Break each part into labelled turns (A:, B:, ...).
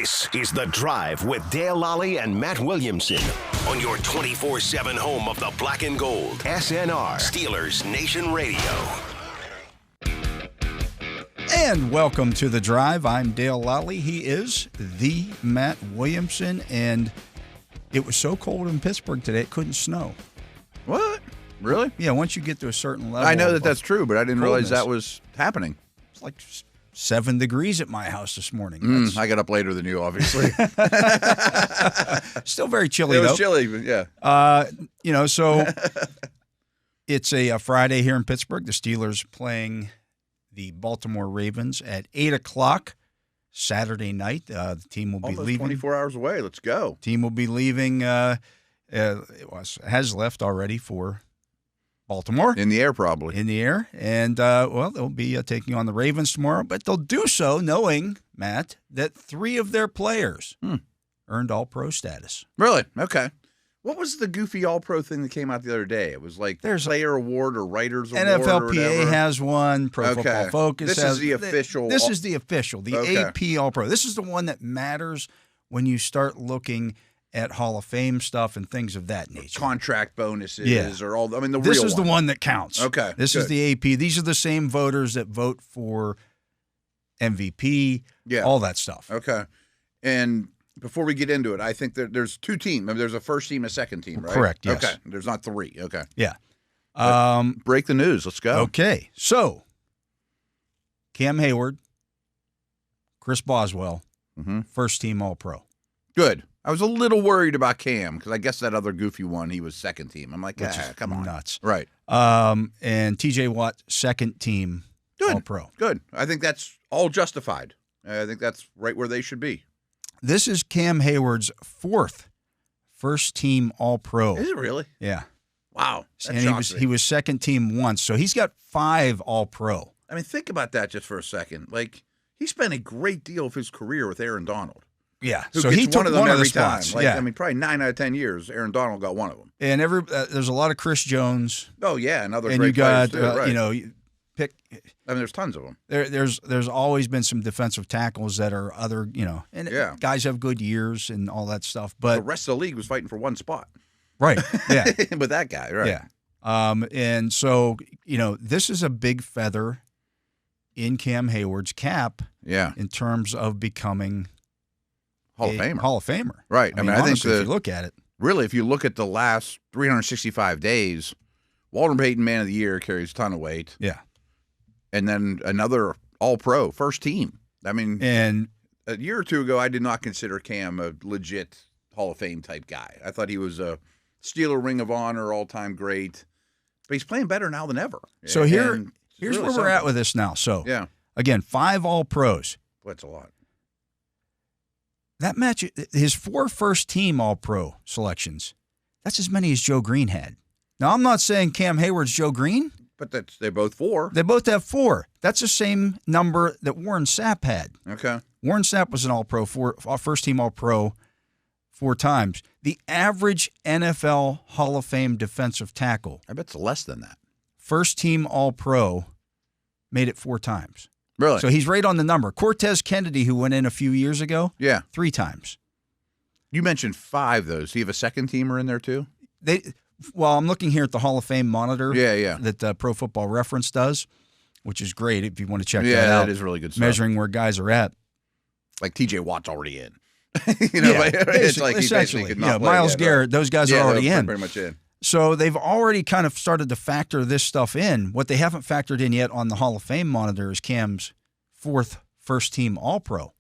A: This is The Drive with Dale Lolley and Matt Williamson on your 24/7 home of the black and gold. SNR, Steelers Nation Radio.
B: And welcome to The Drive. I'm Dale Lolley. He is the Matt Williamson. And it was so cold in Pittsburgh today, it couldn't snow.
C: What? Really?
B: Yeah, once you get to a certain level.
C: I know that that's true, but I didn't realize that was happening.
B: It's like 7 degrees at my house this morning.
C: I got up later than you, obviously.
B: Still very chilly, though.
C: It was chilly, but yeah.
B: So it's a Friday here in Pittsburgh. The Steelers playing the Baltimore Ravens at 8 o'clock Saturday night. The team will be
C: Almost
B: leaving.
C: 24 hours away. Let's go.
B: Team will be leaving, has left already for Baltimore.
C: In the air, probably.
B: In the air. And, they'll be taking on the Ravens tomorrow. But they'll do so knowing, Matt, that 3 of their players earned All-Pro status.
C: Really? Okay. What was the goofy All-Pro thing that came out the other day? It was like there's player award or writers award or
B: NFLPA has one. Pro Football Focus
C: this
B: has.
C: Is the official.
B: This is the official. The AP All-Pro. This is the one that matters when you start looking at Hall of Fame stuff and things of that nature.
C: Contract bonuses or all. I mean,
B: this is the one that counts.
C: Okay.
B: This is the AP. These are the same voters that vote for MVP, all that stuff.
C: Okay. And before we get into it, I think there's 2 teams. I mean, there's a first team and a second team, right?
B: Correct, yes.
C: Okay. There's not 3. Okay.
B: Yeah.
C: Break the news. Let's go.
B: Okay. So, Cam Heyward, Chris Boswell, first team All-Pro.
C: Good. I was a little worried about Cam because I guess that other goofy one, he was second team. I'm like, come on.
B: Nuts.
C: Right.
B: And TJ Watt, second team All-Pro.
C: Good. I think that's all justified. I think that's right where they should be.
B: This is Cam Heyward's 4th first team All-Pro.
C: Is it really?
B: Yeah.
C: Wow.
B: And he was second team once, so he's got 5 All-Pro.
C: I mean, think about that just for a second. Like, he spent a great deal of his career with Aaron Donald.
B: Yeah,
C: so
B: he took
C: one of them every time.
B: spots.
C: I mean, probably 9 out of 10 years, Aaron Donald got one of them.
B: And there's a lot of Chris Jones.
C: Oh yeah, and other
B: and
C: great
B: you got
C: players too, right.
B: pick.
C: I mean, there's tons of them.
B: There's always been some defensive tackles that are other and guys have good years and all that stuff. But
C: the rest of the league was fighting for one spot.
B: Right. Yeah.
C: With that guy. Right.
B: Yeah. And so this is a big feather in Cam Heyward's cap.
C: Yeah.
B: In terms of becoming
C: Hall of
B: Famer.
C: Right. I mean, I think
B: if you look at it.
C: Really, if you look at the last 365 days, Walter Payton Man of the Year carries a ton of weight.
B: Yeah.
C: And then another All-Pro, first team. I mean,
B: and
C: a year or 2 ago, I did not consider Cam a legit Hall of Fame type guy. I thought he was a Steeler Ring of Honor all-time great. But he's playing better now than ever.
B: So here's really where we're at with this now. So, again, 5 All-Pros.
C: That's a lot.
B: That match, his 4 first-team All-Pro selections, that's as many as Joe Green had. Now, I'm not saying Cam Heyward's Joe Green.
C: But they're both 4.
B: They both have 4. That's the same number that Warren Sapp had.
C: Okay.
B: Warren Sapp was an All-Pro, first-team All-Pro 4 times. The average NFL Hall of Fame defensive tackle,
C: I bet it's less than that.
B: First-team All-Pro, made it 4 times.
C: Really?
B: So he's right on the number. Cortez Kennedy, who went in a few years ago, 3 times.
C: You mentioned 5, though. So you have a second teamer in there, too?
B: I'm looking here at the Hall of Fame monitor that Pro Football Reference does, which is great if you want to check that out.
C: Yeah, that is really good stuff.
B: Measuring where guys are at.
C: Like TJ Watt's already in.
B: It's like he basically could not play Miles Garrett, those guys are already in.
C: Pretty much in.
B: So they've already kind of started to factor this stuff in. What they haven't factored in yet on the Hall of Fame monitor is Cam's 4th first-team All-Pro.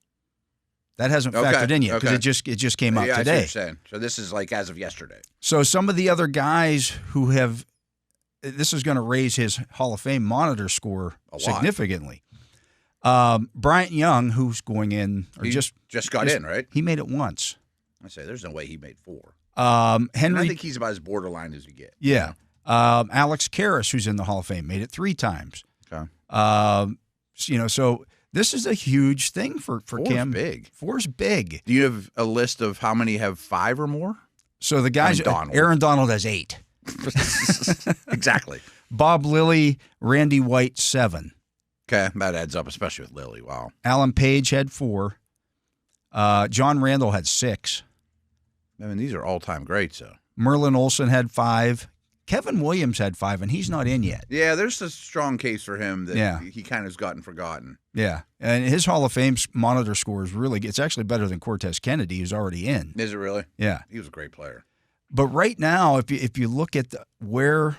B: That hasn't factored in yet because it just came out today.
C: I see what you're saying. So this is like as of yesterday.
B: So some of the other guys who have – this is going to raise his Hall of Fame monitor score significantly. Bryant Young, who's going in –
C: just got in, right?
B: He made it once.
C: I say there's no way he made 4.
B: Henry,
C: I think he's about as borderline as you get.
B: Yeah. Alex Karras, who's in the Hall of Fame, made it 3 times.
C: Okay.
B: So this is a huge thing for Cam.
C: 4's big.
B: 4's big.
C: Do you have a list of how many have 5 or more?
B: So the guys, Aaron Donald has 8.
C: Exactly.
B: Bob Lilly, Randy White, 7.
C: Okay, that adds up, especially with Lilly. Wow.
B: Alan Page had 4. John Randall had 6.
C: I mean, these are all-time greats, though.
B: Merlin Olsen had 5. Kevin Williams had 5, and he's not in yet.
C: Yeah, there's a strong case for him that he kind of has gotten forgotten.
B: Yeah, and his Hall of Fame monitor score is really – it's actually better than Cortez Kennedy, who's already in.
C: Is it really?
B: Yeah.
C: He was a great player.
B: But right now, if you look at where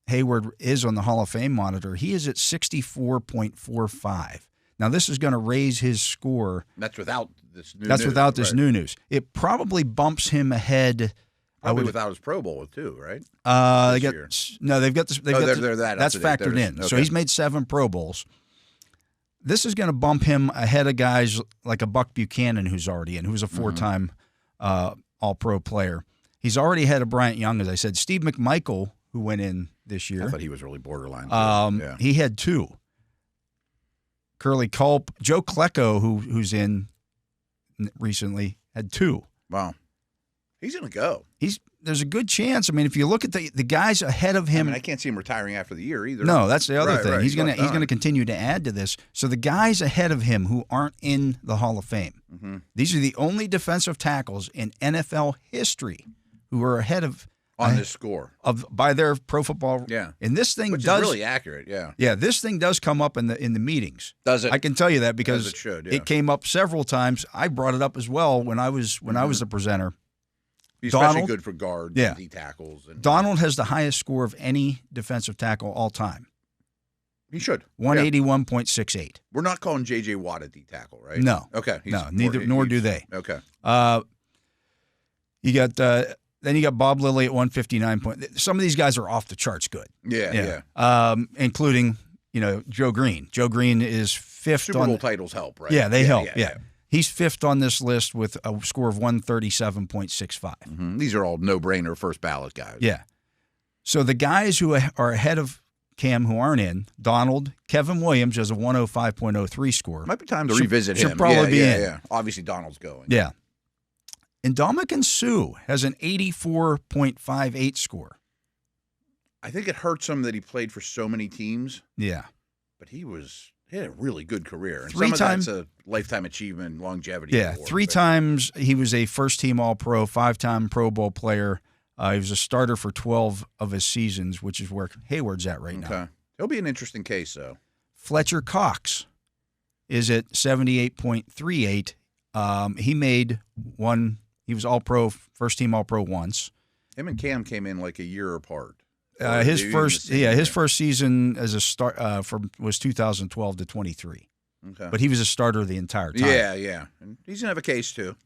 B: Heyward is on the Hall of Fame monitor, he is at 64.45. Now, this is going to raise his score.
C: That's without this new
B: That's
C: news.
B: without this new news. It probably bumps him ahead –
C: Probably without his Pro Bowl too, right?
B: They've got this. That's factored in.
C: Okay.
B: So he's made 7 Pro Bowls. This is going to bump him ahead of guys like a Buck Buchanan, who's already in, who's a 4-time All-Pro player. He's already ahead of Bryant Young, as I said. Steve McMichael, who went in this year,
C: I thought he was really borderline.
B: He had 2. Curly Culp, Joe Klecko, who's in recently, had 2.
C: Wow. He's going to go.
B: There's a good chance. I mean, if you look at the guys ahead of him,
C: I can't see him retiring after the year either.
B: No, that's the other thing.
C: Right.
B: He's going to continue to add to this. So the guys ahead of him who aren't in the Hall of Fame, these are the only defensive tackles in NFL history who are ahead of
C: on this score
B: by their Pro Football.
C: Yeah,
B: and this thing
C: is really accurate. Yeah,
B: this thing does come up in the meetings.
C: Does it?
B: I can tell you that because
C: it should. Yeah.
B: It came up several times. I brought it up as well when I was the presenter.
C: He's especially good for guards and D tackles.
B: Donald has the highest score of any defensive tackle all time.
C: He should.
B: 181.68.
C: We're not calling J.J. Watt a D tackle, right?
B: No.
C: Okay.
B: Nor do they.
C: Okay.
B: You got then you got Bob Lilly at 159. Some of these guys are off the charts good.
C: Yeah.
B: Including Joe Green. Joe Green is 5th.
C: Super Bowl titles help, right?
B: Yeah, they help. Yeah. He's 5th on this list with a score of 137.65.
C: These are all no-brainer first ballot guys.
B: Yeah. So the guys who are ahead of Cam who aren't in, Donald, Kevin Williams has a 105.03 score.
C: Might be time to revisit him.
B: Should probably be in.
C: Yeah. Obviously, Donald's going.
B: Yeah. And Ndamukong Suh has an 84.58 score.
C: I think it hurts him that he played for so many teams.
B: Yeah.
C: But he had a really good career. And
B: 3 times,
C: that's a lifetime achievement, longevity.
B: Yeah, award, 3 times he was a first-team All-Pro, 5-time Pro Bowl player. He was a starter for 12 of his seasons, which is where Heyward's at right now.
C: He'll be an interesting case, though.
B: Fletcher Cox is at 78.38. He made one. He was All-Pro, first-team All-Pro once.
C: Him and Cam came in like a year apart.
B: His first season as a start was 2012 to 23.
C: Okay.
B: But he was a starter the entire time.
C: Yeah. And he's gonna have a case too.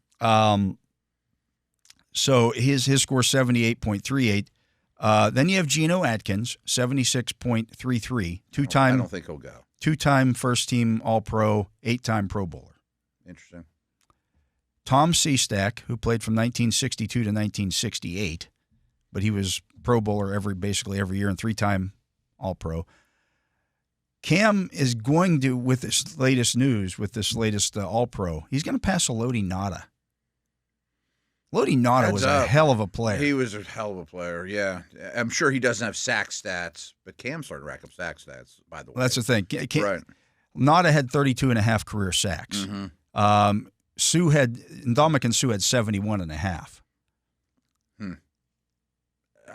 B: So his score 78.38. Then you have Geno Atkins, 76.33. Two-time.
C: I don't think he'll go.
B: 2-time first-team All-Pro, 8-time Pro Bowler.
C: Interesting.
B: Tom Seastack, who played from 1962 to 1968, but he was Pro Bowler basically every year and 3-time All-Pro. Cam is going to, with this latest news, with this latest All-Pro, he's going to pass Lodi Nada. Lodi Nada was a hell of a player.
C: He was a hell of a player, yeah. I'm sure he doesn't have sack stats, but Cam started to rack up sack stats, by the way.
B: Well, that's the thing.
C: Right.
B: Nada had 32.5 career sacks.
C: Mm-hmm.
B: Ndamukong Suh had 71.5.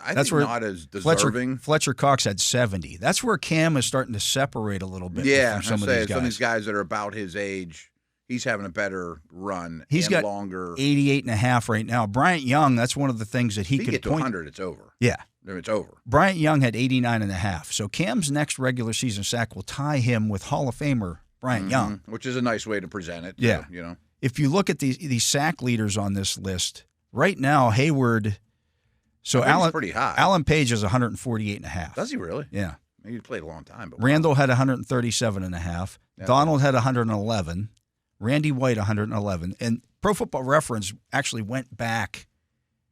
C: I think Nada's deserving.
B: Fletcher Cox had 70. That's where Cam is starting to separate a little bit from some of these guys.
C: Some of these guys that are about his age, he's having a better run.
B: He's got
C: longer
B: 88.5 right now. Bryant Young, that's one of the things that he
C: could
B: get
C: to 100, it's over.
B: Yeah.
C: It's over.
B: Bryant Young had 89.5. So Cam's next regular season sack will tie him with Hall of Famer Bryant Young.
C: Which is a nice way to present it.
B: Yeah. If you look at these sack leaders on this list, right now, Heyward. So
C: Alan's pretty high.
B: Alan Page has 148.5.
C: Does he really?
B: Yeah.
C: He played a long time. But
B: Randall had 137.5. Yeah. Donald had 111. Randy White 111. And Pro Football Reference actually went back.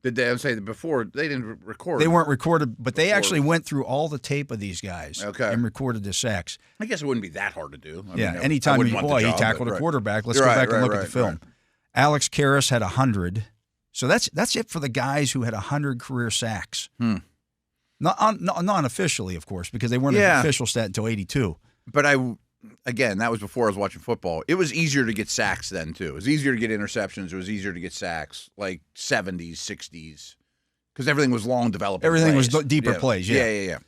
C: Did they say that before they didn't record?
B: They weren't recorded, but they actually went through all the tape of these guys and recorded the sacks.
C: I guess it wouldn't be that hard to do. I mean,
B: anytime he tackled a quarterback, let's go back and look at the film. Right. Alex Karras had 100. So that's it for the guys who had 100 career sacks. Non-officially, of course, because they weren't an official stat until 82.
C: But again, that was before I was watching football. It was easier to get sacks then, too. It was easier to get interceptions. It was easier to get sacks, like 70s, 60s, because everything was long developing
B: Everything
C: plays.
B: was deeper plays,
C: Yeah.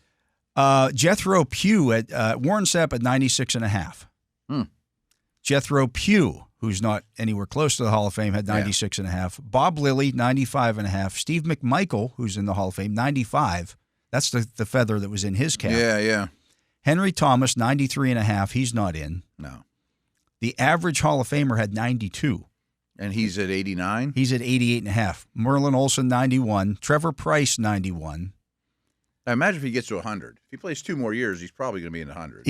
B: Jethro Pugh at Warren Sapp at 96.5. Jethro Pugh, who's not anywhere close to the Hall of Fame, had 96.5. Bob Lilly, 95.5. Steve McMichael, who's in the Hall of Fame, 95. That's the feather that was in his cap.
C: Yeah.
B: Henry Thomas, 93.5. He's not in.
C: No.
B: The average Hall of Famer had 92.
C: And he's at 89?
B: He's at 88.5. Merlin Olsen, 91. Trevor Price, 91.
C: I imagine if he gets to 100. If he plays 2 more years, he's probably going to be in the 100.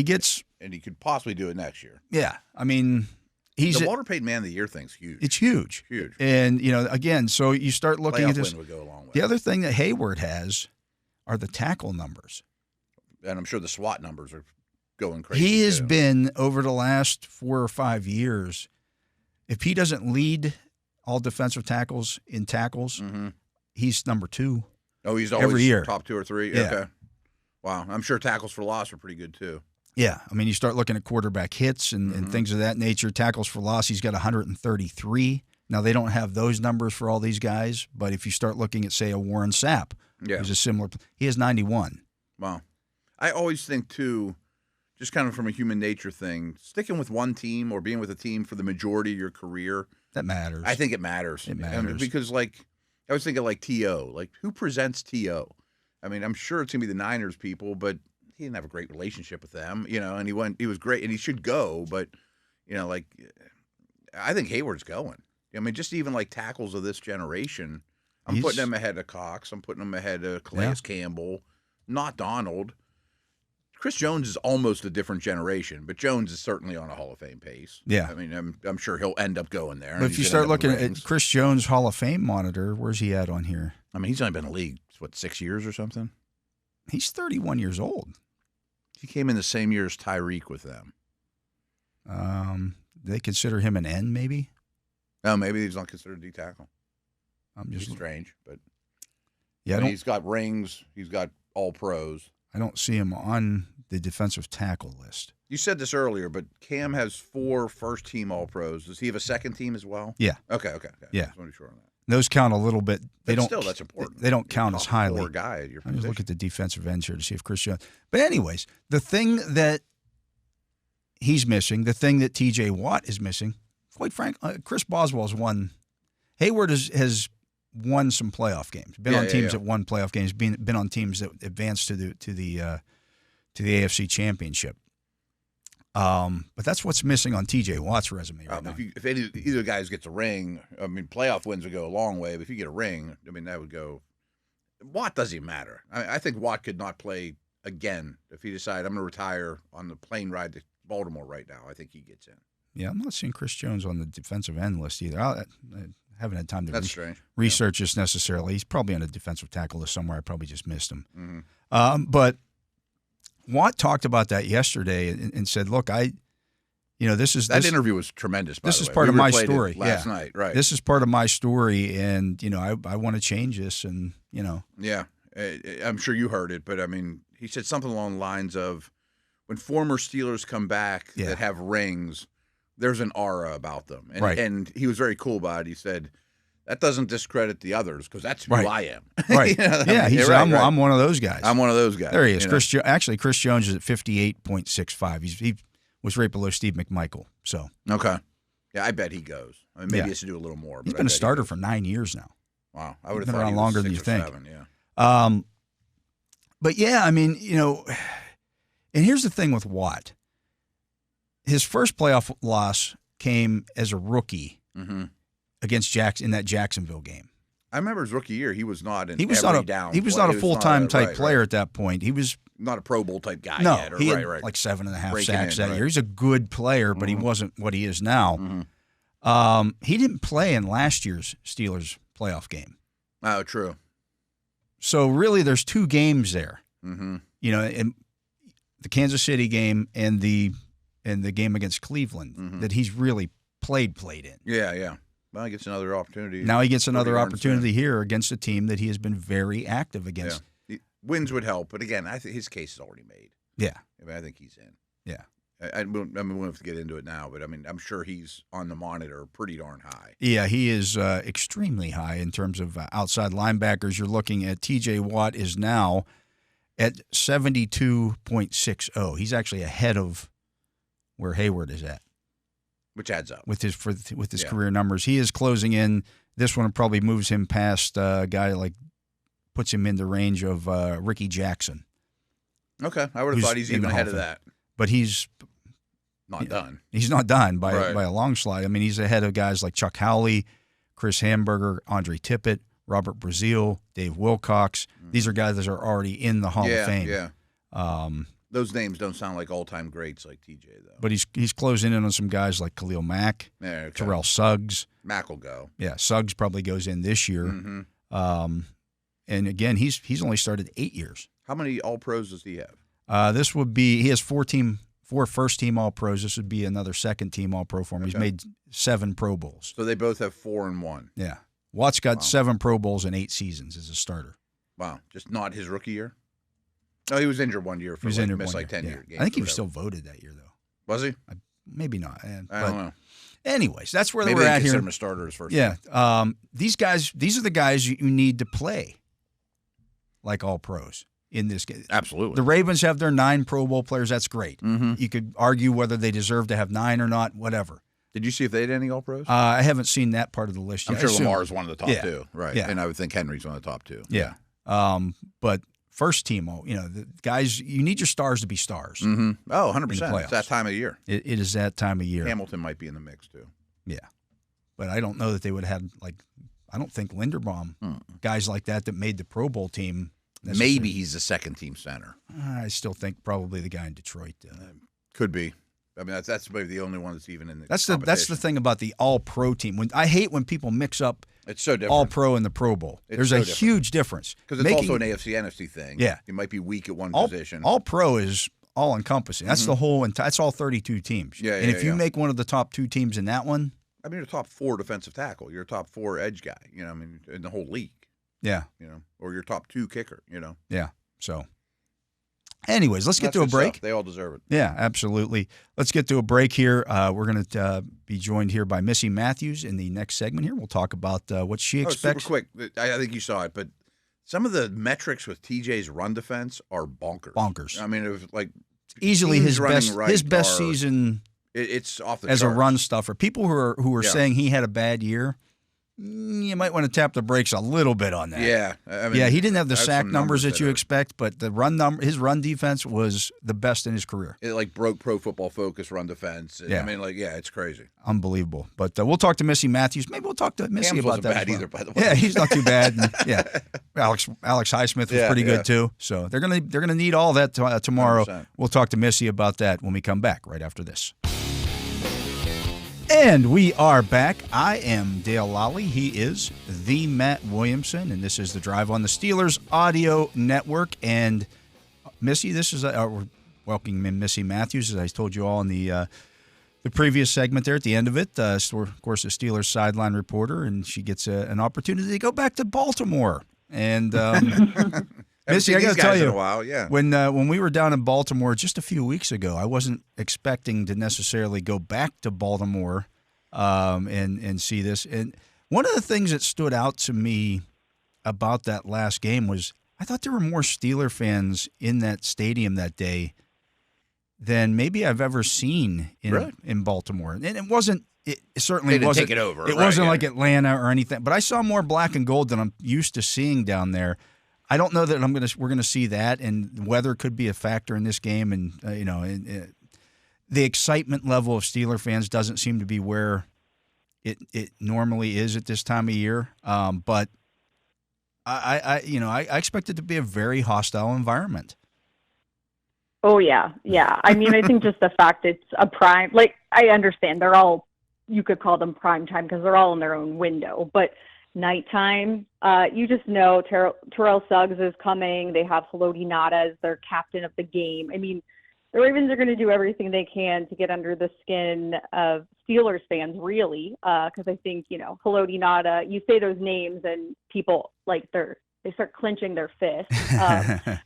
C: And he could possibly do it next year.
B: Yeah. I mean,
C: the Walter Payton Man of the Year thing's huge.
B: It's huge.
C: Huge.
B: And, again, so you start looking at this.
C: Win would go a long way.
B: The other thing that Heyward has are the tackle numbers.
C: And I'm sure the SWAT numbers are going crazy.
B: He has been, over the last 4 or 5 years, if he doesn't lead all defensive tackles in tackles, he's number 2.
C: Oh, he's always
B: every year.
C: Top 2 or 3?
B: Yeah.
C: Okay. Wow. I'm sure tackles for loss are pretty good, too.
B: Yeah. I mean, you start looking at quarterback hits and things of that nature. Tackles for loss, he's got 133. Now, they don't have those numbers for all these guys, but if you start looking at, say, a Warren Sapp, who's a similar – he has 91.
C: Wow. I always think, too, just kind of from a human nature thing, sticking with one team or being with a team for the majority of your career.
B: That matters.
C: I think it matters.
B: It matters.
C: I mean, because, I was thinking T.O. Who presents T.O.? I mean, I'm sure it's going to be the Niners people, but he didn't have a great relationship with them, and he was great, and he should go, but, I think Heyward's going. I mean, just even tackles of this generation, I'm putting him ahead of Cox. I'm putting him ahead of Calais Campbell, not Donald. Chris Jones is almost a different generation, but Jones is certainly on a Hall of Fame pace.
B: Yeah.
C: I mean, I'm sure he'll end up going there.
B: But if you start looking at Chris Jones' Hall of Fame monitor, where's he at on here?
C: I mean, he's only been in the league, 6 years or something?
B: He's 31 years old.
C: He came in the same year as Tyreek with them.
B: They consider him an N, maybe?
C: No, maybe he's not considered D tackle.
B: I'm just
C: strange, but he's got rings. He's got all pros.
B: I don't see him on the defensive tackle list.
C: You said this earlier, but Cam has 4 first-team All-Pros. Does he have a second team as well?
B: Yeah.
C: Okay.
B: Yeah.
C: I just want to be sure on that.
B: Those count a little bit.
C: Still, that's important.
B: They don't count as highly.
C: Poor guy at your
B: I just
C: position.
B: look at the defensive ends here to see if Chris Jones. But anyways, the thing that he's missing, the thing that T.J. Watt is missing, quite frankly, Chris Boswell's won. Heyward has won some playoff games. Been on teams that won playoff games. Been on teams that advanced to the AFC Championship. But that's what's missing on T.J. Watt's resume right now.
C: If either guys gets a ring, I mean, playoff wins would go a long way. But if you get a ring, I mean, that would go. Watt doesn't even matter. I think Watt could not play again if he decided I'm going to retire on the plane ride to Baltimore right now. I think he gets in.
B: Yeah, I'm not seeing Chris Jones on the defensive end list either. I haven't had time to
C: strange.
B: Research this necessarily. He's probably on a defensive tackle list somewhere. I probably just missed him. But Watt talked about that yesterday and said, "Look, this
C: interview was tremendous.
B: This is part of my story.
C: Last night, right?
B: This is part of my story, and I want to change this, and
C: Yeah, I'm sure you heard it, but I mean, he said something along the lines of, when former Steelers come back that have rings, there's an aura about them, and he was very cool about it. He said, that doesn't discredit the others because that's who I am.
B: Right. I'm one of those guys.
C: I'm one of those guys.
B: There he is. Chris Jones is at 58.65. He was right below Steve McMichael. So
C: okay. Yeah, I bet he goes. I mean, maybe he has to do a little more.
B: He's been a starter for 9 years now.
C: Wow. I would have
B: been
C: thought
B: around
C: he was
B: longer than you
C: 6 or
B: think.
C: 7, yeah.
B: But yeah, I mean, and here's the thing with Watt. His first playoff loss came as a rookie against in that Jacksonville game.
C: I remember his rookie year. He was not
B: He was not a full-time type player at that point. He was
C: not a Pro Bowl type guy.
B: No,
C: yet,
B: he had like 7.5 sacks that year. He's a good player, but he wasn't what he is now. He didn't play in last year's Steelers playoff game.
C: Oh, true.
B: So really, there's 2 games there. And the Kansas City game and the game against Cleveland that he's really played in.
C: Yeah. Well, he gets another opportunity.
B: Now he gets another opportunity here against a team that he has been very active against.
C: Yeah. Wins would help, but again, I think his case is already made.
B: Yeah.
C: I mean, I think he's in.
B: Yeah.
C: I mean, we won't have to get into it now, but I mean, I'm sure he's on the monitor pretty darn high.
B: Yeah, he is extremely high in terms of outside linebackers. You're looking at T.J. Watt is now at 72.60. He's actually ahead of where Heyward is at,
C: which adds up
B: with his career numbers. He is closing in. This one probably moves him past a guy puts him in the range of Ricky Jackson.
C: Okay, I would have thought he's even ahead of that,
B: but he's
C: not done.
B: He's not done by a long slide. I mean, he's ahead of guys like Chuck Howley, Chris Hamburger, Andre Tippett, Robert Brazile, Dave Wilcox. These are guys that are already in the Hall of Fame.
C: Yeah. Those names don't sound like all-time greats like TJ, though.
B: But he's closing in on some guys like Khalil Mack, Terrell Suggs.
C: Mack will go.
B: Yeah, Suggs probably goes in this year.
C: Mm-hmm.
B: And again, he's only started 8 years.
C: How many All-Pros does he have?
B: This would be he has four first-team All-Pros. This would be another second-team All-Pro for him. He's made 7 Pro Bowls.
C: So they both have 4 and 1.
B: Yeah. Watt's got 7 Pro Bowls in 8 seasons as a starter.
C: Wow. Just not his rookie year? No, he was injured one year for missed 10 year games.
B: I think he was still voted that year, though.
C: Was he?
B: Maybe not.
C: I don't know.
B: Anyways, that's where
C: Maybe
B: we're at here.
C: Maybe him a starter his first
B: year. These are the guys you need to play like all pros in this game.
C: Absolutely.
B: The Ravens have their 9 Pro Bowl players. That's great.
C: Mm-hmm.
B: You could argue whether they deserve to have 9 or not, whatever.
C: Did you see if they had any All-Pros?
B: I haven't seen that part of the list yet.
C: I'm sure Lamar's one of the top 2. Right.
B: Yeah.
C: And I would think Henry's one of the top 2.
B: Yeah. But first team, the guys, you need your stars to be stars.
C: Mm-hmm. Oh, 100%. It's that time of year.
B: It is that time of year.
C: Hamilton might be in the mix, too.
B: Yeah. But I don't know that they would have I don't think Linderbaum, guys like that made the Pro Bowl team.
C: Maybe he's a second-team center.
B: I still think probably the guy in Detroit.
C: Could be. I mean, that's maybe the only one that's even in the
B: That's the thing about the All-Pro team. I hate when people mix up
C: it's so different.
B: All-Pro and the Pro Bowl. There's a huge difference.
C: Because it's also an AFC, NFC thing.
B: Yeah.
C: You might be weak at one position.
B: All-Pro is all-encompassing. That's the whole – that's all 32 teams.
C: Yeah,
B: and if you make one of the top 2 teams in that one –
C: I mean, you're a top 4 defensive tackle. You're a top 4 edge guy, in the whole league.
B: Yeah.
C: Or your top 2 kicker,
B: Yeah. So, anyways, let's get to a break.
C: They all deserve it.
B: Yeah, absolutely. Let's get to a break here. We're going to be joined here by Missy Matthews in the next segment here. We'll talk about what she expects.
C: Super quick. I think you saw it, but some of the metrics with TJ's run defense are bonkers. I mean, it was like
B: easily his best season.
C: It's off the
B: as
C: charts.
B: A run stuffer. People who are saying he had a bad year, you might want to tap the brakes a little bit on that.
C: Yeah, I mean,
B: he didn't have the sack numbers that you expect, but the his run defense was the best in his career.
C: It broke Pro Football Focus run defense. I mean, it's crazy,
B: unbelievable. But we'll talk to Missy Matthews. Maybe we'll talk to Missy about that.
C: Bad either, by the way.
B: Yeah, he's not too bad. And, Alex Highsmith was pretty good too. So they're gonna need all that tomorrow.
C: 100%.
B: We'll talk to Missy about that when we come back right after this. And we are back. I am Dale Lolley. He is the Matt Williamson, and this is The Drive on the Steelers Audio Network. And Missy, this is we're welcoming Missy Matthews, as I told you all in the previous segment there at the end of it. Of course, the Steelers sideline reporter, and she gets an opportunity to go back to Baltimore. And Missy, I got to tell you, when we were down in Baltimore just a few weeks ago, I wasn't expecting to necessarily go back to Baltimore and see this. And one of the things that stood out to me about that last game was I thought there were more Steeler fans in that stadium that day than maybe I've ever seen in Baltimore. And it wasn't. It certainly wasn't.
C: Take it over.
B: It wasn't like Atlanta or anything. But I saw more black and gold than I'm used to seeing down there. I don't know that we're gonna see that, and weather could be a factor in this game. And the excitement level of Steeler fans doesn't seem to be where it normally is at this time of year. But I expect it to be a very hostile environment.
D: Oh yeah. I mean, I think just the fact it's a prime. Like, I understand they're all, you could call them prime time because they're all in their own window, but nighttime, you just know Terrell Suggs is coming. They have Haloti Ngata as their captain of the game. I mean, the Ravens are going to do everything they can to get under the skin of Steelers fans, really, because I think, Haloti Ngata, you say those names and people, they start clenching their fists.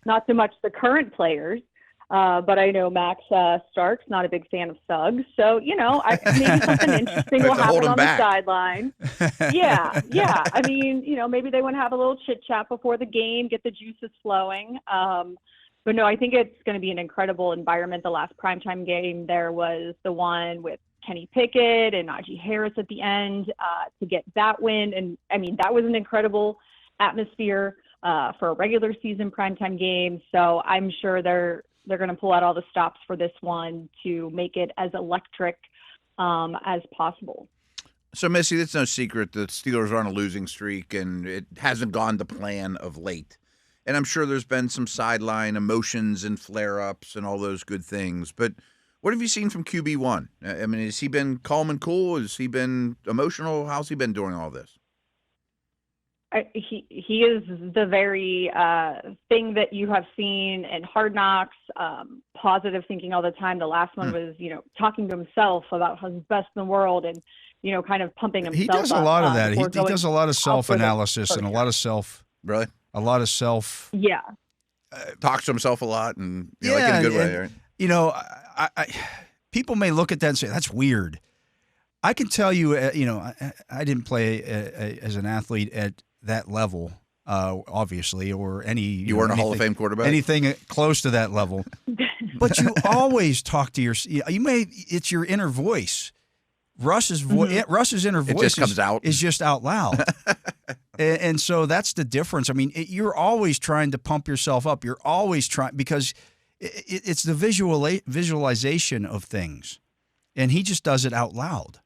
D: Not so much the current players, But I know Max Stark's not a big fan of Suggs. So, maybe something interesting will happen on the sideline. Yeah. I mean, maybe they want to have a little chit-chat before the game, get the juices flowing. But no, I think it's going to be an incredible environment. The last primetime game there was the one with Kenny Pickett and Najee Harris at the end to get that win. And, I mean, that was an incredible atmosphere for a regular season primetime game. So I'm sure they're going to pull out all the stops for this one to make it as electric as possible.
C: So, Missy, it's no secret the Steelers are on a losing streak, and it hasn't gone to plan of late. And I'm sure there's been some sideline emotions and flare-ups and all those good things. But what have you seen from QB1? I mean, has he been calm and cool? Has he been emotional? How's he been during all this?
D: He is the very thing that you have seen in Hard Knocks, positive thinking all the time. The last one was, talking to himself about how he's best in the world and, kind of pumping himself up.
B: He does a lot of that. He does a lot of self-analysis and a lot of self.
C: Really?
B: A lot of self.
D: Yeah.
C: Talks to himself a lot and like in a good way, right?
B: I people may look at that and say, that's weird. I can tell you, I didn't play as an athlete at that level, obviously, or any.
C: You weren't a Hall of Fame quarterback?
B: Anything close to that level. But you always talk to it's your inner voice. Russ's inner voice
C: just comes out.
B: Is just out loud. and so that's the difference. I mean, you're always trying to pump yourself up. You're always trying, because it's the visualization of things. And he just does it out loud.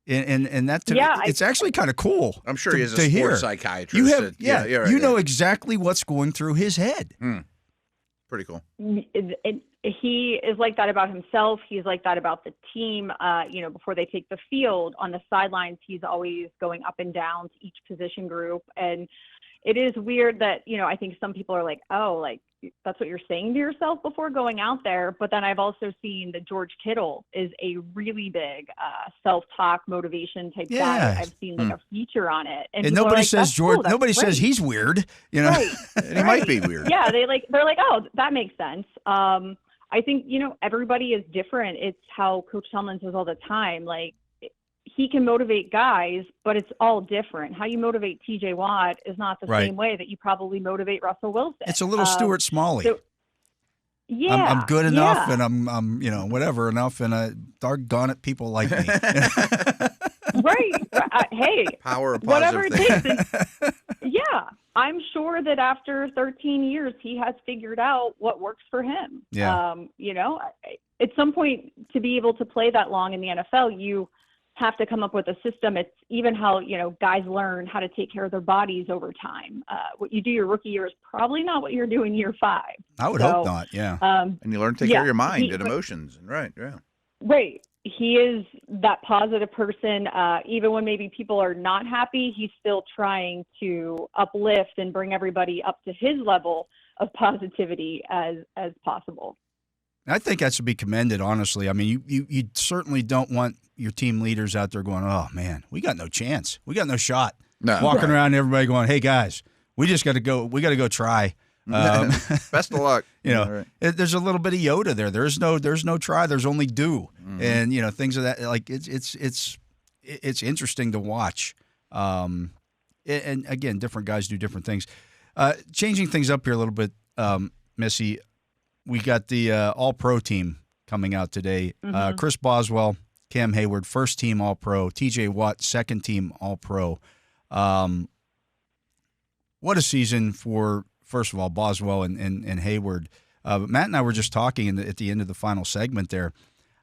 B: And that it's actually kind of cool.
C: I'm sure he is a sports psychiatrist.
B: You know exactly what's going through his head.
C: Pretty cool.
D: He is like that about himself. He's like that about the team. Before they take the field on the sidelines, he's always going up and down to each position group. And it is weird that, I think some people are like, oh, like that's what you're saying to yourself before going out there. But then I've also seen that George Kittle is a really big self-talk motivation type guy. I've seen like a feature on it. And
B: nobody says nobody says he's weird,
D: Right.
C: And he might be weird.
D: Yeah. They're like, oh, that makes sense. I think, everybody is different. It's how Coach Tomlin says all the time. Like, he can motivate guys, but it's all different. How you motivate TJ Watt is not the same way that you probably motivate Russell Wilson.
B: It's a little Stuart Smalley.
D: So,
B: I'm good enough, and I'm whatever enough, and doggone it, people like me.
D: Right. Hey,
C: power of
D: whatever
C: positive
D: it takes. I'm sure that after 13 years, he has figured out what works for him.
B: Yeah.
D: At some point, to be able to play that long in the NFL, you have to come up with a system. It's even how, guys learn how to take care of their bodies over time. What you do your rookie year is probably not what you're doing year 5.
B: I would hope not, yeah.
C: And you learn to take care of your mind and emotions. Right, yeah.
D: Right. He is that positive person. Even when maybe people are not happy, he's still trying to uplift and bring everybody up to his level of positivity as possible.
B: I think that should be commended, honestly. I mean, you certainly don't want your team leaders out there going, oh, man, we got no chance. We got no shot.
C: No.
B: Walking around, everybody going, hey, guys, we just got to go. We got to go try.
C: Best of luck.
B: There's a little bit of Yoda there. There's no try. There's only do. And things of that. Like it's interesting to watch. And again, different guys do different things. Changing things up here a little bit, Missy. We got the All-Pro team coming out today. Chris Boswell, Cam Heyward, first team All-Pro. TJ Watt, second team All-Pro. What a season for, first of all, Boswell and Heyward. Matt and I were just talking at the end of the final segment there.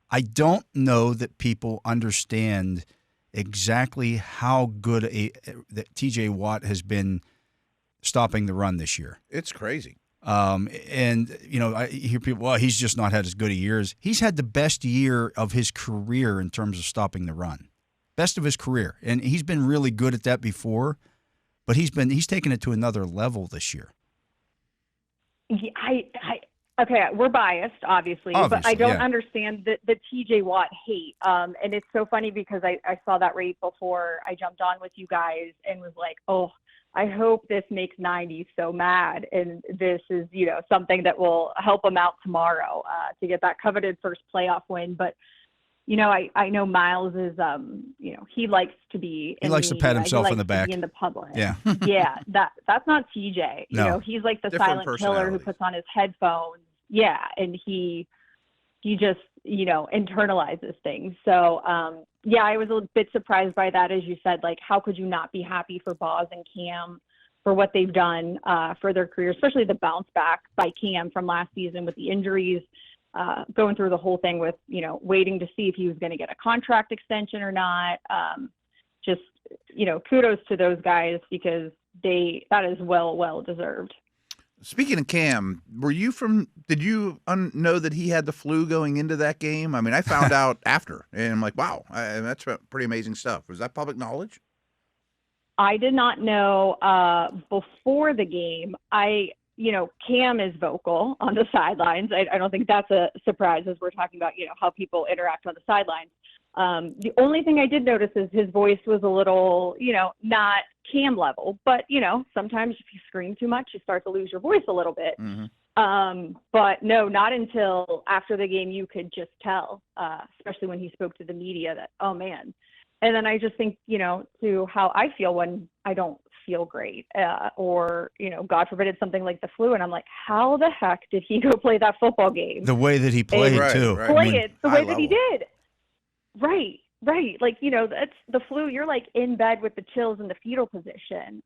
B: I don't know that people understand exactly how good that TJ Watt has been stopping the run this year.
C: It's crazy.
B: And I hear people, well, he's just not had as good a year as he's had the best year of his career in terms of stopping the run, best of his career. And he's been really good at that before, but he's taken it to another level this year.
D: Okay, we're biased, obviously, but I don't understand the TJ Watt hate. And it's so funny because I saw that right before I jumped on with you guys and was like, oh, I hope this makes 90 so mad, and this is, something that will help him out tomorrow to get that coveted first playoff win. But, I know Miles is, he likes to be
B: He likes to pat himself in the back.
D: In the public.
B: Yeah.
D: Yeah, that's not TJ. He's like the
C: Different
D: silent killer who puts on his headphones. Yeah, and he just, internalizes things. So, I was a bit surprised by that, as you said. Like, how could you not be happy for Boz and Cam for what they've done for their career, especially the bounce back by Cam from last season with the injuries, going through the whole thing with, waiting to see if he was going to get a contract extension or not. Kudos to those guys, because that is well deserved.
C: Speaking of Cam, did you know that he had the flu going into that game? I mean, I found out after, and I'm like, wow, that's pretty amazing stuff. Was that public knowledge?
D: I did not know before the game. Cam is vocal on the sidelines. I don't think that's a surprise, as we're talking about, how people interact on the sidelines. The only thing I did notice is his voice was a little, not Cam level, but, sometimes if you scream too much, you start to lose your voice a little bit.
C: Mm-hmm.
D: But no, not until after the game, you could just tell, especially when he spoke to the media, that, oh man. And then I just think, to how I feel when I don't feel great, or, God forbid, it's something like the flu. And I'm like, how the heck did he go play that football game?
B: The way that he played, too.
D: Right. Play it the way that he did. Right. Like, that's the flu. You're like in bed with the chills in the fetal position.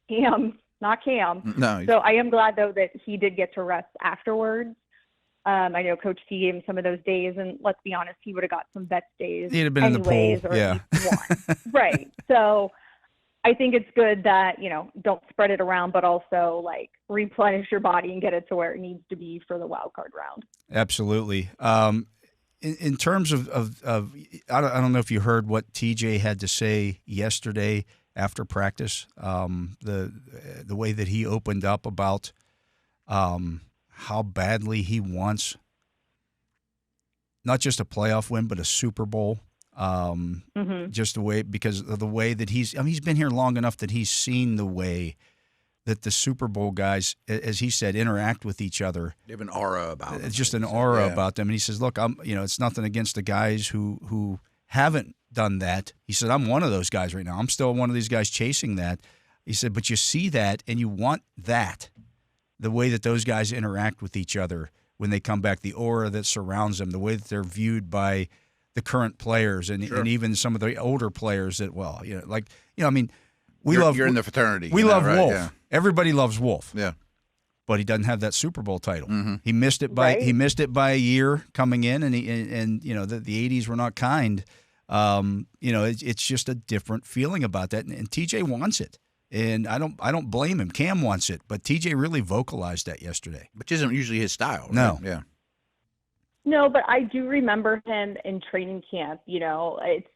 D: Cam, not Cam.
C: No.
D: So I am glad, though, that he did get to rest afterwards. I know Coach T gave him some of those days, and let's be honest, he would have got some vets days.
B: He'd have been in the pool. Yeah.
D: One. Right. So I think it's good that, don't spread it around, but also like replenish your body and get it to where it needs to be for the wild card round.
B: Absolutely. In terms of I don't know if you heard what TJ had to say yesterday after practice, the way that he opened up about how badly he wants not just a playoff win, but a Super Bowl. Just the way, because of the way that he's been here long enough that he's seen the way that the Super Bowl guys, as he said, interact with each other.
C: They have an aura about them.
B: It's just an aura about them. And he says, look, it's nothing against the guys who haven't done that. He said, I'm one of those guys right now. I'm still one of these guys chasing that. He said, but you see that and you want that, the way that those guys interact with each other when they come back, the aura that surrounds them, the way that they're viewed by the current players and even some of the older players that, you're in the fraternity. We love
C: right?
B: Wolf.
C: Yeah.
B: Everybody loves Wolf.
C: Yeah.
B: But he doesn't have that Super Bowl title.
C: Mm-hmm.
B: He missed it by a year coming in, and the 80s were not kind. It's just a different feeling about that, and TJ wants it. And I don't blame him. Cam wants it, but TJ really vocalized that yesterday.
C: Which isn't usually his style, right?
B: No.
C: Yeah.
D: No, but I do remember him in training camp, it's,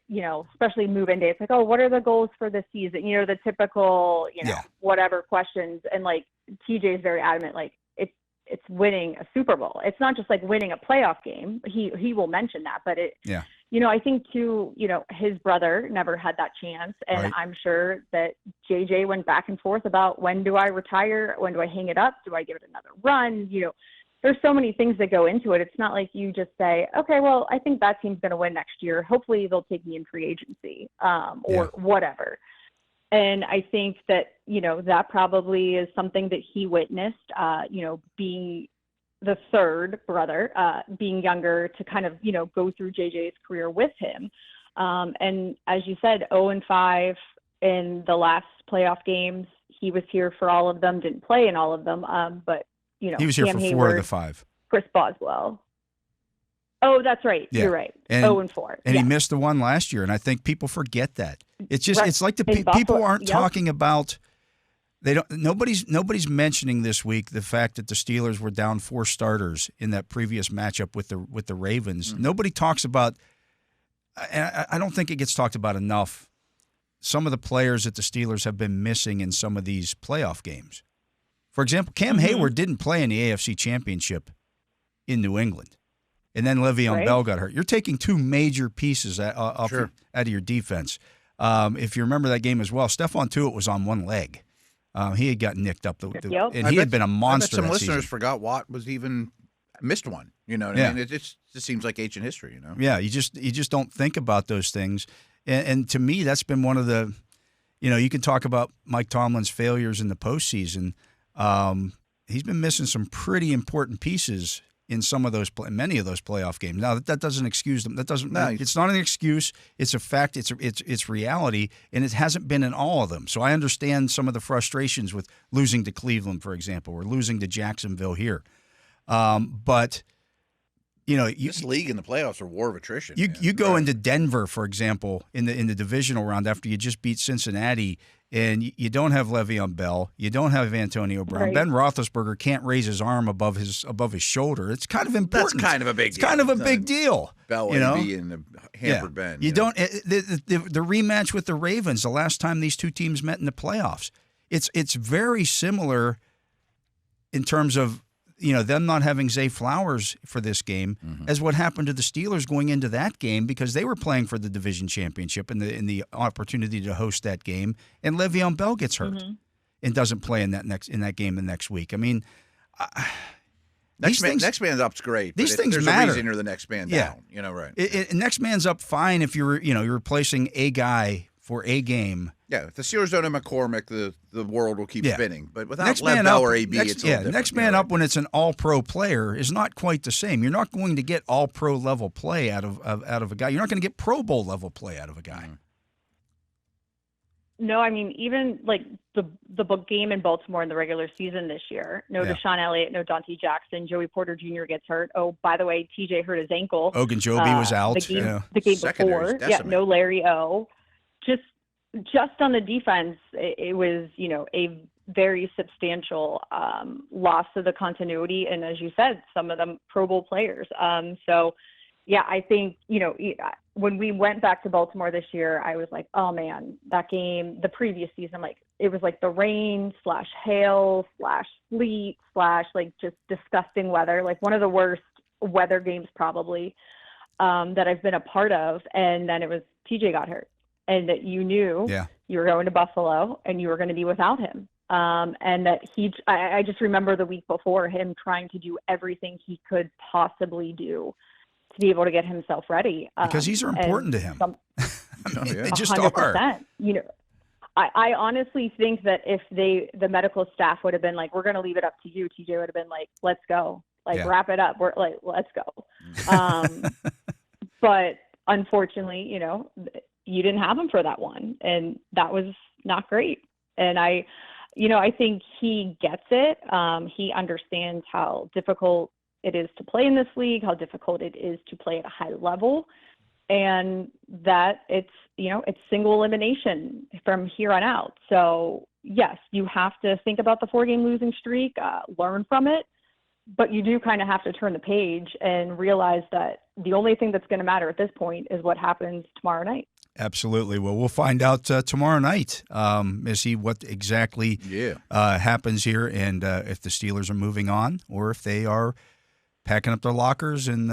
D: especially move-in day. It's like, oh, what are the goals for this season? The typical, whatever questions. And like TJ is very adamant, like it's winning a Super Bowl. It's not just like winning a playoff game. He will mention that, but I think too, his brother never had that chance. And
B: right.
D: I'm sure that JJ went back and forth about, when do I retire? When do I hang it up? Do I give it another run? There's so many things that go into it. It's not like you just say, okay, well, I think that team's going to win next year. Hopefully they'll take me in free agency or whatever. And I think that, that probably is something that he witnessed, being the third brother, being younger, to kind of, go through JJ's career with him. And as you said, 0-5 in the last playoff games. He was here for all of them, didn't play in all of them, but he was here
B: for
D: Heyward,
B: 4 of the 5.
D: Chris Boswell. Oh, that's right. Yeah. You're right. 0-4.
B: And he missed the one last year, and I think people forget that. It's just it's like people aren't talking about. Nobody's mentioning this week the fact that the Steelers were down 4 starters in that previous matchup with the Ravens. Mm-hmm. Nobody talks about, and I don't think it gets talked about enough, some of the players that the Steelers have been missing in some of these playoff games. For example, Cam Heyward didn't play in the AFC Championship in New England, and then Le'Veon Bell got hurt. You're taking 2 major pieces out of your defense. if you remember that game as well, Stephon Tuitt was on one leg. He had gotten nicked up, and he had been a monster.
C: Some listeners
B: season.
C: forgot Watt was even missed one. You know what I mean? It just seems like ancient history. You know?
B: Yeah, you just don't think about those things, and to me, that's been one of the, you can talk about Mike Tomlin's failures in the postseason. He's been missing some pretty important pieces in many of those playoff games. Now that doesn't excuse them. It's not an excuse. It's a fact. It's reality, and it hasn't been in all of them. So I understand some of the frustrations with losing to Cleveland, for example, or losing to Jacksonville here. But
C: this league in the playoffs are war of attrition.
B: You go into Denver, for example, in the divisional round after you just beat Cincinnati, and you don't have Le'Veon Bell, you don't have Antonio Brown.
D: Right.
B: Ben Roethlisberger can't raise his arm above his shoulder. It's kind of important.
C: That's kind of a big deal.
B: It's kind of a big deal.
C: Bell and the hampered Ben.
B: You don't the rematch with the Ravens, the last time these two teams met in the playoffs. It's very similar in terms of them not having Zay Flowers for this game as what happened to the Steelers going into that game, because they were playing for the division championship and the opportunity to host that game, and Le'Veon Bell gets hurt and doesn't play in that game the next week. I mean,
C: next man up's great.
B: These things
C: there's
B: matter.
C: A reason you're the next man down. Right.
B: Next man's up fine if you're replacing a guy for a game.
C: Yeah, if the Steelers don't have McCormick, the world will keep spinning. But without
B: next
C: Lev Bell or AB, it's a little different.
B: Next man up when it's an all-pro player is not quite the same. You're not going to get all-pro level play out of a guy. You're not going to get Pro Bowl level play out of a guy.
D: No, I mean, even like the game in Baltimore in the regular season this year, no Deshaun Elliott, no Dante Jackson, Joey Porter Jr. gets hurt. Oh, by the way, TJ hurt his ankle.
B: Ogunjobi was out.
D: The game before. Yeah, no Larry O. Just on the defense, it was, a very substantial loss of the continuity. And as you said, some of them Pro Bowl players. So, yeah, I think, when we went back to Baltimore this year, I was like, oh, man, that game, the previous season, it was like the rain / hail / sleet / just disgusting weather, like one of the worst weather games probably that I've been a part of. And then it was TJ got hurt. And that you knew you were going to Buffalo and you were going to be without him. And that I just remember the week before him trying to do everything he could possibly do to be able to get himself ready.
B: Because these are important to him. They just
D: 100%.
B: are.
D: I honestly think that if the medical staff would have been like, we're going to leave it up to you, TJ would have been like, let's go. Wrap it up. We're like, let's go. But unfortunately, you didn't have him for that one, and that was not great. And I think he gets it. He understands how difficult it is to play in this league, how difficult it is to play at a high level, and that it's single elimination from here on out. So yes, you have to think about the 4-game losing streak, learn from it, but you do kind of have to turn the page and realize that the only thing that's going to matter at this point is what happens tomorrow night.
B: Absolutely. Well, we'll find out tomorrow night, Missy, what exactly happens here, and if the Steelers are moving on or if they are packing up their lockers and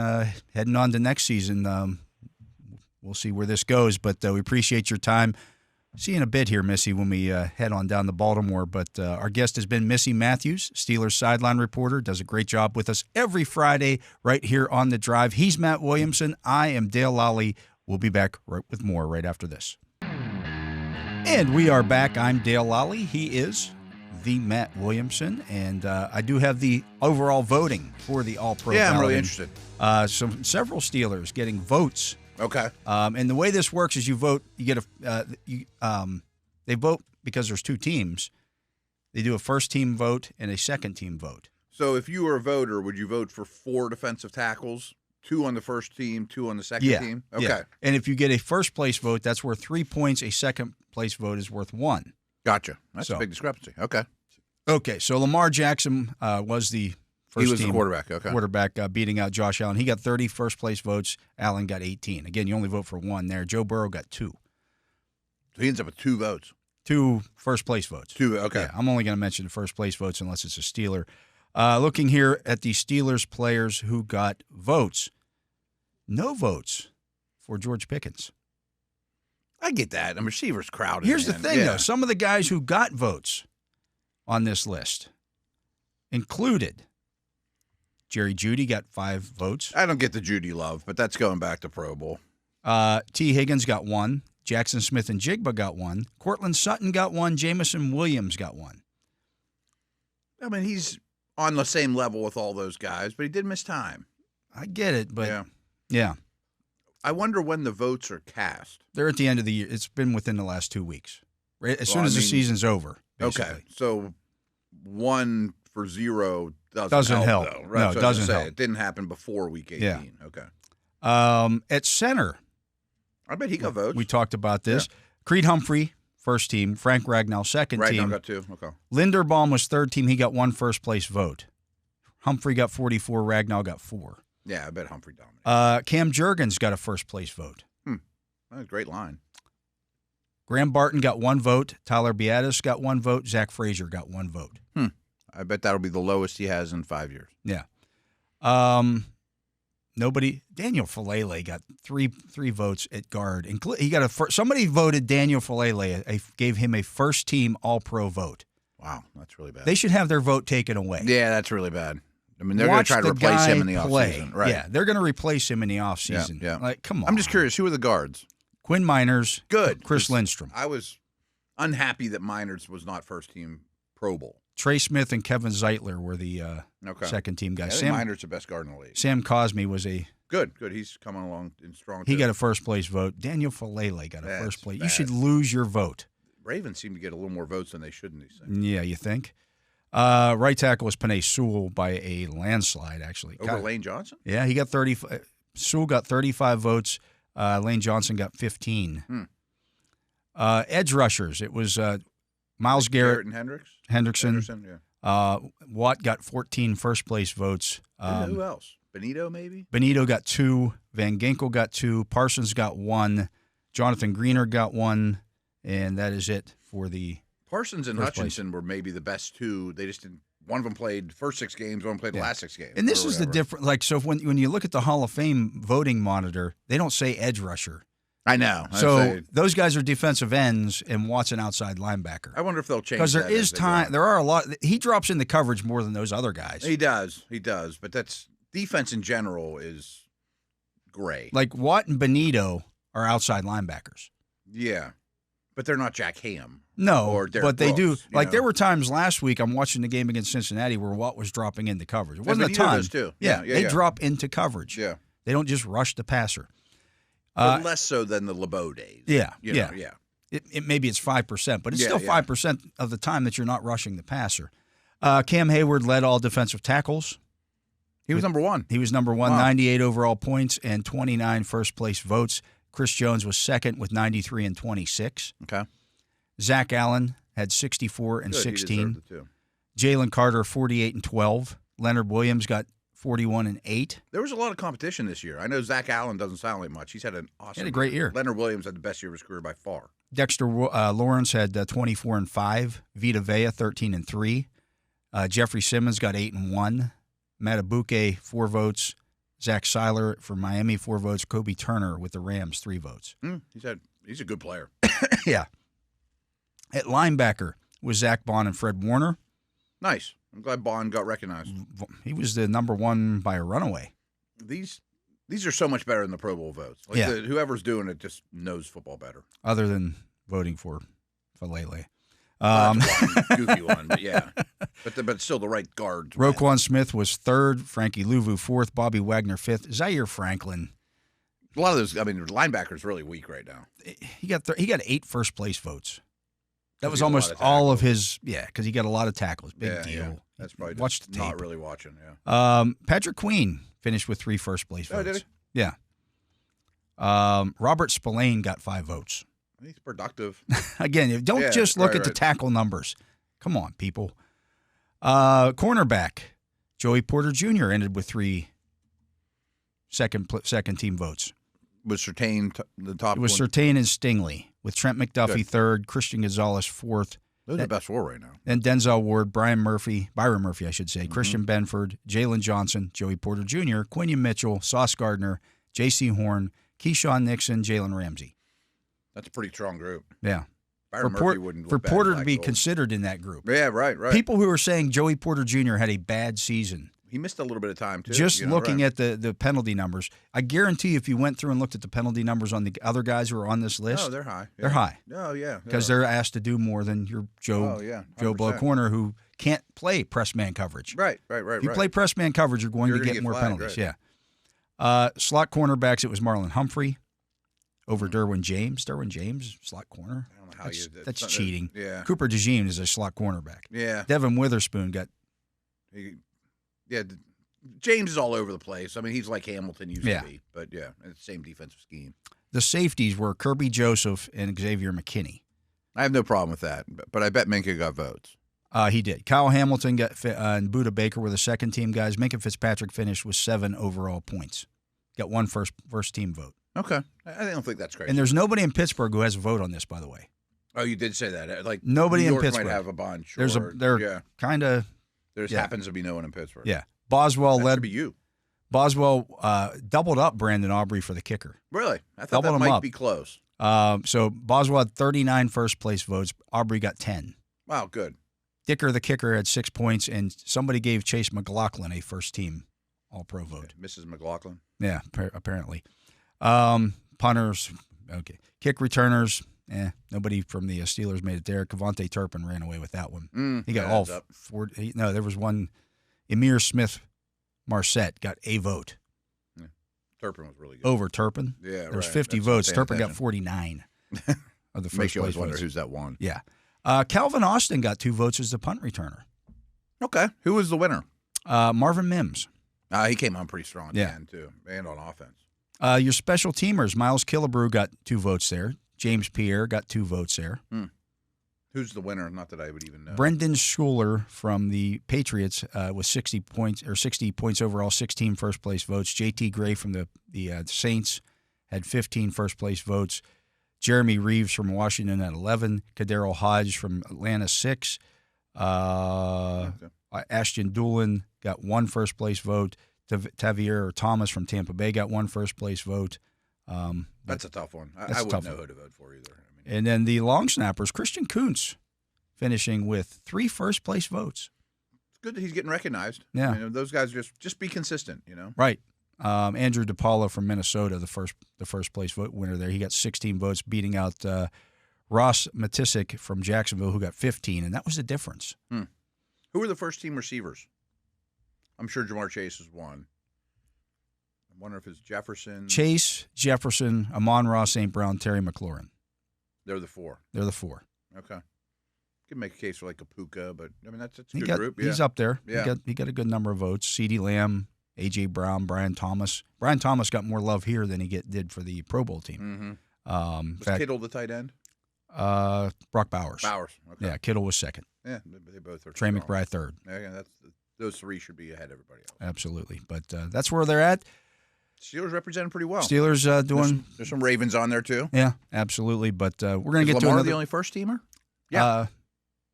B: heading on to next season. We'll see where this goes, but we appreciate your time. See you in a bit here, Missy, when we head on down to Baltimore. But our guest has been Missi Matthews, Steelers sideline reporter, does a great job with us every Friday right here on The Drive. He's Matt Williamson. I am Dale Lolley. We'll be back with more right after this. And we are back. I'm Dale Lolley. He is the Matt Williamson. And I do have the overall voting for the All-Pro
C: Yeah,
B: balloting.
C: I'm really interested.
B: Several Steelers getting votes.
C: Okay.
B: And the way this works is you vote. You get they vote because there's two teams. They do a first team vote and a second team vote.
C: So if you were a voter, would you vote for 4 defensive tackles, 2 on the first team, 2 on the second team? Okay.
B: Yeah. And if you get a first place vote, that's worth 3 points. A second place vote is worth 1.
C: Gotcha. That's a big discrepancy. Okay.
B: Okay. So Lamar Jackson was the first
C: team. He was
B: team
C: the quarterback. Okay.
B: Quarterback beating out Josh Allen. He got 30 first place votes. Allen got 18. Again, you only vote for 1 there. Joe Burrow got 2.
C: So he ends up with 2 votes.
B: 2 first place votes.
C: 2. Okay.
B: Yeah, I'm only going to mention the first place votes unless it's a Steeler. Looking here at the Steelers players who got votes. No votes for George Pickens.
C: I get that. And receivers crowded.
B: Here's the thing, though. Some of the guys who got votes on this list included Jerry Jeudy got 5 votes.
C: I don't get the Jeudy love, but that's going back to Pro Bowl.
B: T. Higgins got 1. Jackson Smith and Jigba got 1. Cortland Sutton got 1. Jamison Williams got 1.
C: I mean, he's on the same level with all those guys, but he did miss time.
B: I get it, but yeah.
C: I wonder when the votes are cast.
B: They're at the end of the year. It's been within the last 2 weeks. Right? As soon as the season's over. Basically.
C: Okay, so 1 for 0 doesn't help. Though, right?
B: No, it doesn't help.
C: It didn't happen before week 18.
B: Yeah.
C: Okay.
B: At center.
C: I bet he got votes.
B: We talked about this. Yeah. Creed Humphrey, first team. Frank Ragnall, second team.
C: Ragnall got 2. Okay.
B: Linderbaum was third team. He got 1 first-place vote. Humphrey got 44. Ragnall got 4.
C: Yeah, I bet Humphrey dominated.
B: Cam Jurgens got a first-place vote.
C: That's a great line.
B: Graham Barton got 1 vote. Tyler Biadasz got 1 vote. Zach Frazier got 1 vote.
C: I bet that'll be the lowest he has in 5 years.
B: Yeah. Nobody. Daniel Falele got three votes at guard. He got somebody voted Daniel Falele. I gave him a first-team All-Pro vote.
C: Wow, that's really bad.
B: They should have their vote taken away.
C: Yeah, that's really bad. I mean, they're going to try to replace him in the offseason. Right.
B: Yeah, they're going to replace him in the offseason.
C: Yeah.
B: Like, come on.
C: I'm just curious, who are the guards?
B: Quinn Miners.
C: Good.
B: Chris Lindstrom.
C: I was unhappy that Miners was not first-team Pro Bowl.
B: Trey Smith and Kevin Zeitler were the second-team guys.
C: I think Miners the best guard in the league.
B: Sam Cosme was a...
C: Good. He's coming along in strong.
B: He got a first-place vote. Daniel Falele got a first place. You should lose your vote.
C: Ravens seem to get a little more votes than they should in these things.
B: Yeah, you think? Right tackle was Penei Sewell by a landslide, actually.
C: Over Lane Johnson?
B: Yeah, he got 35. Sewell got 35 votes. Lane Johnson got 15. Edge rushers, it was Myles Garrett
C: and
B: Hendrickson.
C: Yeah.
B: Watt got 14 first-place votes.
C: Who else? Benito, maybe?
B: Benito got 2. Van Ginkel got 2. Parsons got 1. Jonathan Greener got 1. And that is it for the
C: Parsons and Hutchinson were maybe the best 2. They just didn't. One of them played first 6 games. One played the last 6 games.
B: And this is the difference. Like, so when you look at the Hall of Fame voting monitor, they don't say edge rusher.
C: I know.
B: So those guys are defensive ends, and Watt's an outside linebacker.
C: I wonder if they'll change
B: because there is time. There are a lot. He drops into coverage more than those other guys.
C: He does. But that's defense in general is gray.
B: Like Watt and Benito are outside linebackers.
C: Yeah, but they're not Jack Ham.
B: No,
C: or Derek
B: but they
C: Brooks,
B: do. Like there were times last week I'm watching the game against Cincinnati where Watt was dropping into coverage. It wasn't a ton.
C: Does too.
B: Yeah, they drop into coverage.
C: Yeah,
B: they don't just rush the passer.
C: But less so than the LeBeau days.
B: Yeah,
C: yeah.
B: Maybe it's 5%, but it's still 5% of the time that you're not rushing the passer. Cam Heyward led all defensive tackles.
C: He was number 1.
B: He was number 1, wow. 98 overall points and 29 first-place votes. Chris Jones was second with 93 and 26.
C: Okay.
B: Zach Allen had 64 and 16.
C: He deserved it too.
B: Jalen Carter, 48 and 12. Leonard Williams got 41 and 8.
C: There was a lot of competition this year. I know Zach Allen doesn't sound like much. He's had an awesome.
B: He had a great year.
C: Leonard Williams had the best year of his career by far.
B: Dexter Lawrence had 24 and 5. Vita Vea 13 and 3. Jeffrey Simmons got 8 and 1. Matabuke 4 votes. Zach Seiler for Miami 4 votes. Kobe Turner with the Rams 3 votes.
C: He's a good player.
B: Yeah. At linebacker was Zach Bond and Fred Warner.
C: Nice. I'm glad Bond got recognized.
B: He was the number 1 by a runaway.
C: These are so much better than the Pro Bowl votes. Like whoever's doing it just knows football better.
B: Other than voting for Falele.
C: Goofy one, but yeah. But still the right guards.
B: Roquan Smith was 3rd. Frankie Louvu 4th. Bobby Wagner 5th. Zaire Franklin.
C: A lot of those, linebackers really weak right now.
B: He got 8 first-place votes. That was almost all of his, because he got a lot of tackles. Big deal.
C: Yeah. That's probably
B: watched the tape.
C: Not really watching, yeah.
B: Patrick Queen finished with 3 first-place votes.
C: Oh, did he?
B: Yeah. Robert Spillane got 5 votes.
C: He's productive.
B: Again, don't just look at the tackle numbers. Come on, people. Cornerback, Joey Porter Jr. ended with 3 second-team votes.
C: Was Surtain the top?
B: It was Surtain and Stingley, with Trent McDuffie 3rd, Christian Gonzalez 4th.
C: Those are the best 4 right now.
B: And Denzel Ward, Byron Murphy, I should say, Christian Benford, Jalen Johnson, Joey Porter Jr., Quinion Mitchell, Sauce Gardner, J.C. Horn, Keyshawn Nixon, Jalen Ramsey.
C: That's a pretty strong group.
B: Yeah.
C: For
B: Porter to be considered in that group.
C: Yeah, right.
B: People who are saying Joey Porter Jr. had a bad season.
C: He missed a little bit of time, too.
B: Just looking at the penalty numbers, I guarantee if you went through and looked at the penalty numbers on the other guys who are on this list.
C: Oh, they're high. Yeah.
B: They're high.
C: Oh, yeah.
B: Because they're asked to do more than your Joe Blow corner who can't play press man coverage.
C: Right.
B: If you play press man coverage, you're going to get more penalties. Right. Yeah. Slot cornerbacks, it was Marlon Humphrey over Derwin James. Derwin James, slot corner.
C: I don't know how
B: that's cheating.
C: Yeah.
B: Cooper DeJean is a slot cornerback.
C: Yeah.
B: Devin Witherspoon got.
C: James is all over the place. I mean, he's like Hamilton used to be. But, it's the same defensive scheme.
B: The safeties were Kirby Joseph and Xavier McKinney.
C: I have no problem with that, but I bet Minka got votes.
B: He did. Kyle Hamilton and Buda Baker were the second-team guys. Minka Fitzpatrick finished with 7 overall points. Got one first-team vote.
C: Okay. I don't think that's crazy.
B: And there's nobody in Pittsburgh who has a vote on this, by the way.
C: Oh, you did say that. Like
B: nobody
C: New York
B: in Pittsburgh
C: might have a bunch.
B: There
C: happens to be no one in Pittsburgh.
B: Yeah. Boswell
C: that
B: led.
C: Could be you.
B: Boswell doubled up Brandon Aubrey for the kicker.
C: Really? I thought that might be close.
B: So Boswell had 39 first-place votes. Aubrey got 10.
C: Wow, good.
B: Dicker, the kicker, had 6 points, and somebody gave Chase McLaughlin a first-team All-Pro vote.
C: Mrs. McLaughlin?
B: Yeah, apparently. Punters, okay. Kick returners, nobody from the Steelers made it there. Kevontae Turpin ran away with that one. He got all 4. No, there was one. Emir Smith-Marset got a vote.
C: Yeah. Turpin was really good.
B: Over Turpin?
C: Yeah,
B: There was 50 votes. Turpin got 49 of the first
C: Makes you always
B: place
C: wonder
B: votes.
C: who's that one.
B: Yeah. Calvin Austin got 2 votes as the punt returner.
C: Okay. Who was the winner?
B: Marvin Mims.
C: He came on pretty strong at the end, too, and on offense.
B: Your special teamers, Miles Killebrew got 2 votes there. James Pierre got 2 votes there.
C: Who's the winner? Not that I would even know.
B: Brendan Schuler from the Patriots with 60 points overall, 16 first-place votes. J.T. Gray from the Saints had 15 first-place votes. Jeremy Reeves from Washington at 11. Kadero Hodge from Atlanta, 6. Ashton Doolin got 1 first-place vote. Tavier Thomas from Tampa Bay got 1 first-place vote.
C: That's a tough one. I wouldn't know who to vote for either.
B: And then the long snappers, Christian Kuntz, finishing with 3 first-place votes.
C: It's good that he's getting recognized.
B: Yeah.
C: Those guys just be consistent,
B: Right. Andrew DePaula from Minnesota, the first-place vote winner there. He got 16 votes, beating out Ross Matisic from Jacksonville, who got 15, and that was the difference.
C: Who were the first-team receivers? I'm sure Jamar Chase is one. I wonder if it's Jefferson.
B: Chase, Jefferson, Amon-Ra St. Brown, Terry McLaurin.
C: They're the 4.
B: They're the 4.
C: Okay. Could make a case for like Kapuka, but I mean that's a good group.
B: He's up there.
C: Yeah.
B: He got a good number of votes. CeeDee Lamb, A.J. Brown, Brian Thomas. Brian Thomas got more love here than he did for the Pro Bowl team.
C: Was Kittle the tight end?
B: Brock Bowers.
C: Okay.
B: Yeah, Kittle was second.
C: Yeah, they both are.
B: Trey McBride third.
C: Yeah, those 3 should be ahead of everybody else.
B: Absolutely, but that's where they're at.
C: Steelers representing pretty well.
B: Steelers doing.
C: There's some Ravens on there too.
B: Yeah, absolutely. But we're going to get
C: Lamar
B: to another.
C: The only first teamer?
B: Yeah.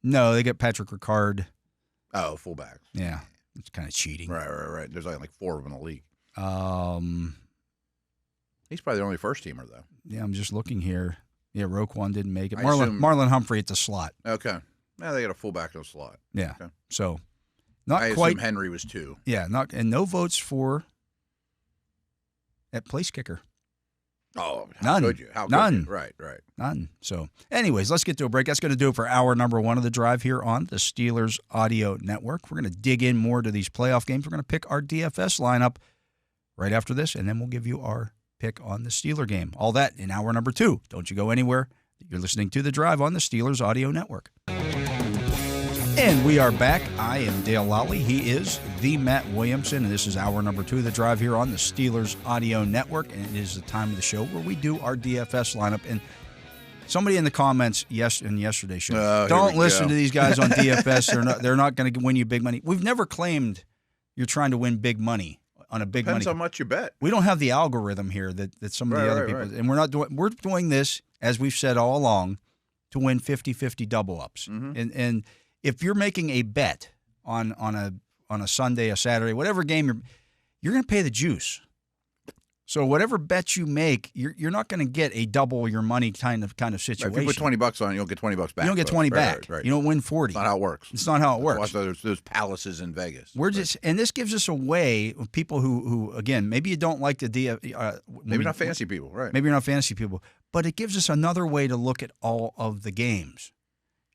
B: No, they get Patrick Ricard.
C: Oh, fullback.
B: Yeah, it's kind of cheating.
C: Right. There's only like 4 of them in the league. He's probably the only first teamer though.
B: Yeah, I'm just looking here. Yeah, Roquan didn't make it. Marlon Humphrey at the slot.
C: Okay. Now they got a fullback in the slot.
B: Yeah.
C: Okay.
B: So not
C: I
B: quite.
C: assume Henry was 2.
B: Yeah, no votes for at place kicker.
C: Oh,
B: none.
C: Could you? How
B: None.
C: Could you? Right.
B: None. So, anyways, let's get to a break. That's going to do it for hour number 1 of the drive here on the Steelers Audio Network. We're going to dig in more to these playoff games. We're going to pick our DFS lineup right after this, and then we'll give you our pick on the Steeler game. All that in hour number 2. Don't you go anywhere. You're listening to The Drive on the Steelers Audio Network. And we are back. I am Dale Lolley. He is the Matt Williamson, and this is hour number 2 of the drive here on the Steelers Audio Network. And it is the time of the show where we do our DFS lineup. And somebody in the comments in yesterday's show, don't listen to these guys on DFS. They're not going to win you big money. We've never claimed you're trying to win big money on a big
C: Depends
B: money.
C: how much you bet.
B: We don't have the algorithm here that some of the other people. And we're doing this, as we've said all along, to win 50-50 double-ups. Mm-hmm. And if you're making a bet on a Sunday, a Saturday, whatever game you're going to pay the juice. So whatever bet you make, you're not going to get a double your money kind of situation.
C: Right, if you put $20 on it, you don't get $20 back.
B: You don't get 20 back.
C: Right.
B: You don't win 40.
C: It's not how it works.
B: It's not how it works.
C: There's palaces in Vegas.
B: And this gives us a way of people who again, maybe you don't like the
C: maybe not fantasy people, right?
B: Maybe you're not fantasy people, but it gives us another way to look at all of the games.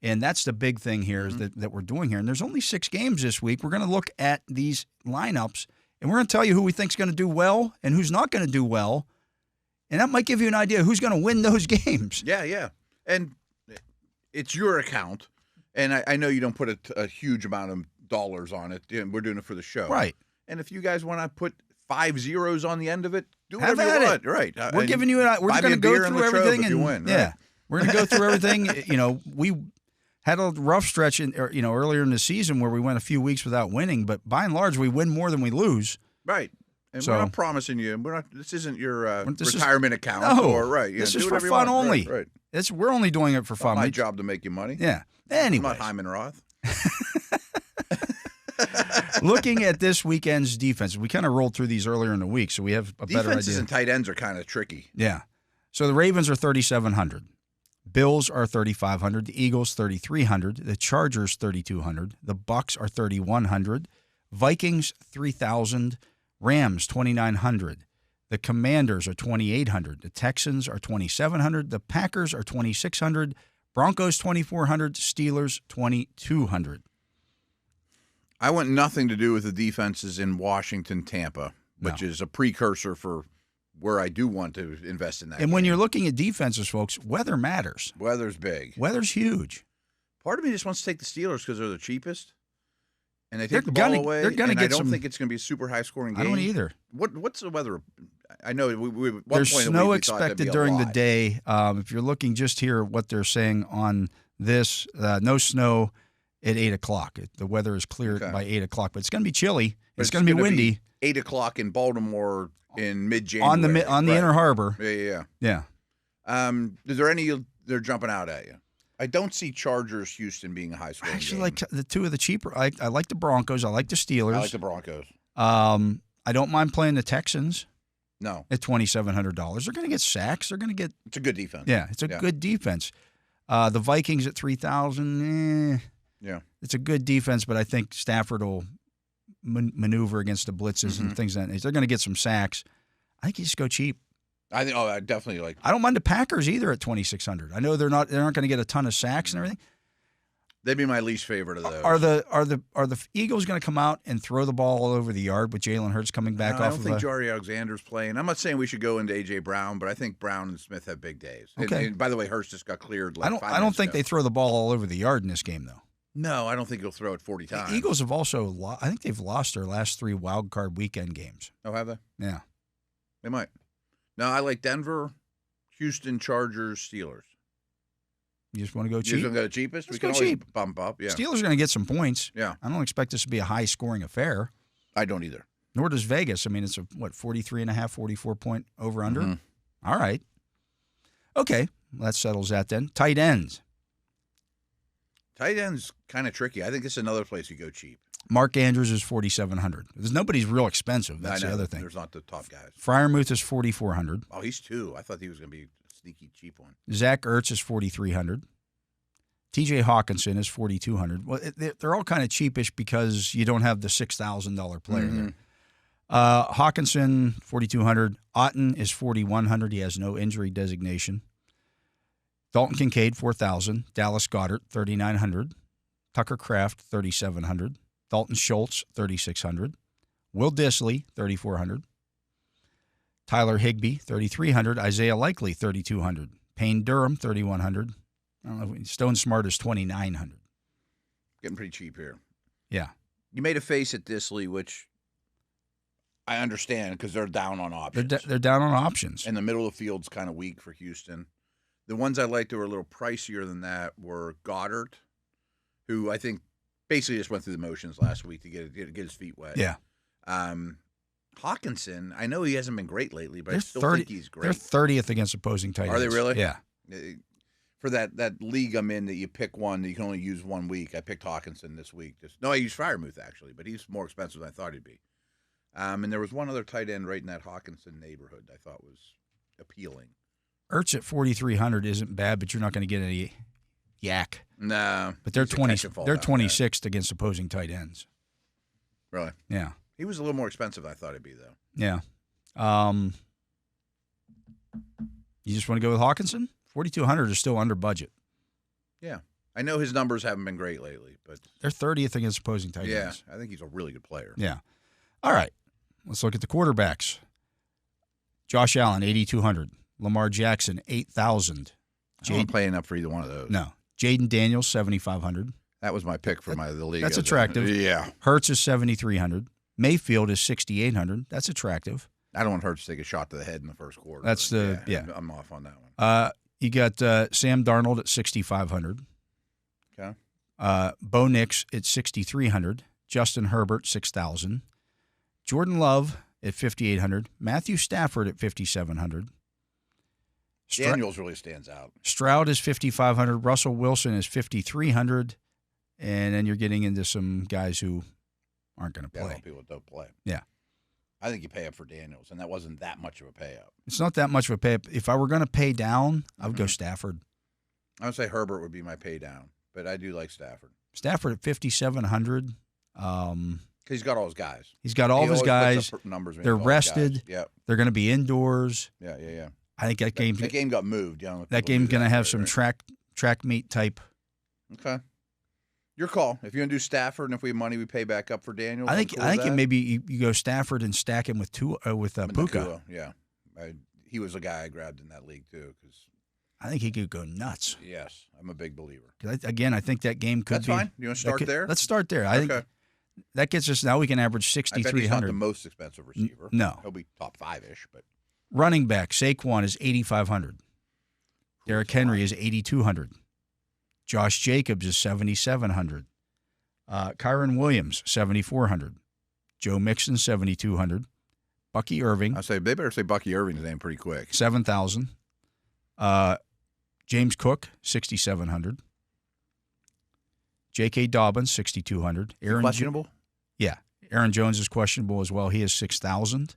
B: And that's the big thing here is that we're doing here. And there's only 6 games this week. We're going to look at these lineups, and we're going to tell you who we think is going to do well and who's not going to do well. And that might give you an idea of who's going to win those games.
C: Yeah. And it's your account. And I know you don't put a huge amount of dollars on it. We're doing it for the show.
B: Right.
C: And if you guys want to put 5 zeros on the end of it, do
B: Have
C: whatever you want.
B: it.
C: Right.
B: We're giving you we're going to go through everything.
C: If you win,
B: yeah.
C: Right.
B: We're going to go through everything. We had a rough stretch earlier in the season where we went a few weeks without winning, but by and large, we win more than we lose.
C: Right. And we're not promising you. This isn't your retirement account.
B: This is for fun only.
C: Right.
B: We're only doing it for fun.
C: My job to make you money.
B: Yeah. Anyway,
C: I'm not Hyman Roth.
B: Looking at this weekend's defense, we kind of rolled through these earlier in the week, so we have a better idea.
C: Defenses and tight ends are kind of tricky.
B: Yeah. So the Ravens are 3,700. Bills are 3,500. The Eagles 3,300. The Chargers 3,200. The Bucks are 3,100. Vikings 3,000. Rams 2,900. The Commanders are 2,800. The Texans are 2,700. The Packers are 2,600. Broncos 2,400. Steelers 2,200.
C: I want nothing to do with the defenses in Washington, Tampa, which is a precursor for where I do want to invest in that.
B: And when you're looking at defenses, folks, weather matters.
C: Weather's big.
B: Weather's huge.
C: Part of me just wants to take the Steelers because they're the cheapest. And they take the ball away.
B: They're going to get
C: I don't think it's going to be a super high-scoring game.
B: I don't either.
C: What's the weather? I know
B: there's snow expected during the day. If you're looking just here, what they're saying on this, no snow at 8 o'clock. The weather is clear by 8 o'clock, but it's going to be chilly. It's going to be windy.
C: 8 o'clock in Baltimore in mid-January.
B: On the Inner Harbor.
C: Yeah. Is there any they're jumping out at you? I don't see Chargers Houston being a high scoring game.
B: Actually, like the two of the cheaper. I like the Broncos. I like the Steelers.
C: I like the Broncos.
B: I don't mind playing the Texans.
C: No.
B: At $2,700. They're going to get sacks. They're going to get.
C: It's a good defense.
B: Yeah, it's a good defense. The Vikings at 3,000.
C: Yeah.
B: It's a good defense, but I think Stafford will maneuver against the blitzes and things like that. They're going to get some sacks. I think you just go cheap.
C: I think. Oh, I definitely like.
B: I don't mind the Packers either at 2,600. I know they're not going to get a ton of sacks and everything.
C: They'd be my least favorite of those.
B: Are the Eagles going to come out and throw the ball all over the yard with Jalen Hurts coming back off?
C: I don't think Jari Alexander's playing. I'm not saying we should go into A.J. Brown, but I think Brown and Smith have big days.
B: Okay.
C: And by the way, Hurts just got cleared.
B: I don't think they throw the ball all over the yard in this game, though.
C: No, I don't think he'll throw it 40 times.
B: The Eagles have also I think they've lost their last 3 wild card weekend games.
C: Oh, have they?
B: Yeah.
C: They might. No, I like Denver, Houston, Chargers, Steelers.
B: You just want to go cheap?
C: You just want to go the cheapest?
B: Let's
C: we can
B: go
C: always
B: cheap.
C: Bump up, yeah.
B: Steelers are going to get some points.
C: Yeah.
B: I don't expect this to be a high-scoring affair.
C: I don't either.
B: Nor does Vegas. I mean, it's a, 43.5, 44-point over-under? Mm-hmm. All right. Okay. Well, that settles that then. Tight ends.
C: Tight end's kind of tricky. I think it's another place you go cheap.
B: Mark Andrews is 4,700. Nobody's real expensive. That's the other thing.
C: There's not the top guys.
B: Freiermuth is 4,400.
C: Oh, he's 2. I thought he was going to be a sneaky cheap one.
B: Zach Ertz is 4,300. T.J. Hawkinson is 4,200. Well, they're all kind of cheapish because you don't have the $6,000 player there. Hawkinson, 4,200. Otten is 4,100. He has no injury designation. Dalton Kincaid, 4,000. Dallas Goedert, 3,900. Tucker Kraft, 3,700. Dalton Schultz, 3,600. Will Dissly, 3,400. Tyler Higbee, 3,300. Isaiah Likely, 3,200. Payne Durham, 3,100. I don't know. Stone Smart is 2,900.
C: Getting pretty cheap here.
B: Yeah.
C: You made a face at Dissly, which I understand because they're down on options.
B: They're down on options.
C: And the middle of the field's kind of weak for Houston. The ones I liked that were a little pricier than that were Goddard, who I think basically just went through the motions last week to get his feet wet.
B: Yeah.
C: Hawkinson, I know he hasn't been great lately, but I still think he's great.
B: They're 30th against opposing tight ends.
C: Are they really?
B: Yeah.
C: For that league I'm in that you pick one that you can only use 1 week, I picked Hawkinson this week. I used Freiermuth actually, but he's more expensive than I thought he'd be. And there was one other tight end right in that Hawkinson neighborhood I thought was appealing.
B: Ertz at 4,300 isn't bad, but you're not going to get any yak.
C: No.
B: But they're 26th against opposing tight ends.
C: Really?
B: Yeah.
C: He was a little more expensive than I thought he'd be, though.
B: Yeah. You just want to go with Hawkinson? 4,200 is still under budget.
C: Yeah. I know his numbers haven't been great lately, but
B: they're 30th against opposing tight ends.
C: Yeah, I think he's a really good player.
B: Yeah. All right. Let's look at the quarterbacks. Josh Allen, 8,200. Lamar Jackson, 8,000.
C: I don't playing up for either one of those.
B: No. Jaden Daniels, 7,500.
C: That was my pick for the league.
B: That's attractive.
C: Yeah.
B: Hurts is 7,300. Mayfield is 6,800. That's attractive.
C: I don't want Hurts to take a shot to the head in the first quarter.
B: That's
C: I'm off on that one.
B: You got Sam Darnold at 6,500.
C: Okay.
B: Bo Nix at 6,300. Justin Herbert, 6,000. Jordan Love at 5,800. Matthew Stafford at 5,700.
C: Daniels really stands out.
B: Stroud is 5,500. Russell Wilson is 5,300. And then you're getting into some guys who aren't going to play.
C: A lot of people that don't play.
B: Yeah.
C: I think you pay up for Daniels, and that wasn't that much of a pay up.
B: It's not that much of a pay up. If I were going to pay down, I would go Stafford.
C: I would say Herbert would be my pay down, but I do like Stafford.
B: Stafford at 5,700.
C: Because he's got all his guys.
B: He's got all of his guys. They're rested.
C: Yep.
B: They're going to be indoors.
C: Yeah.
B: I think that game
C: got moved.
B: That game's going to have some track meet type.
C: Okay. Your call. If you're going to do Stafford, and if we have money, we pay back up for Daniels.
B: I think maybe you go Stafford and stack him with Puka.
C: Yeah. He was a guy I grabbed in that league, too. Cause
B: I think he could go nuts.
C: Yes. I'm a big believer.
B: I think that game could be.
C: That's fine. You want to start there?
B: Let's start there. I think that gets us, now we can average 6,300.
C: I bet he's not the most expensive receiver.
B: No.
C: He'll be top 5-ish, but.
B: Running back, Saquon is 8,500. Derrick Henry is 8,200. Josh Jacobs is 7,700. Kyron Williams, 7,400. Joe Mixon, 7,200. Bucky Irving.
C: They better say Bucky Irving's name pretty quick.
B: 7,000. James Cook, 6,700. J.K. Dobbins, 6,200.
C: Questionable?
B: Yeah. Aaron Jones is questionable as well. He is 6,000.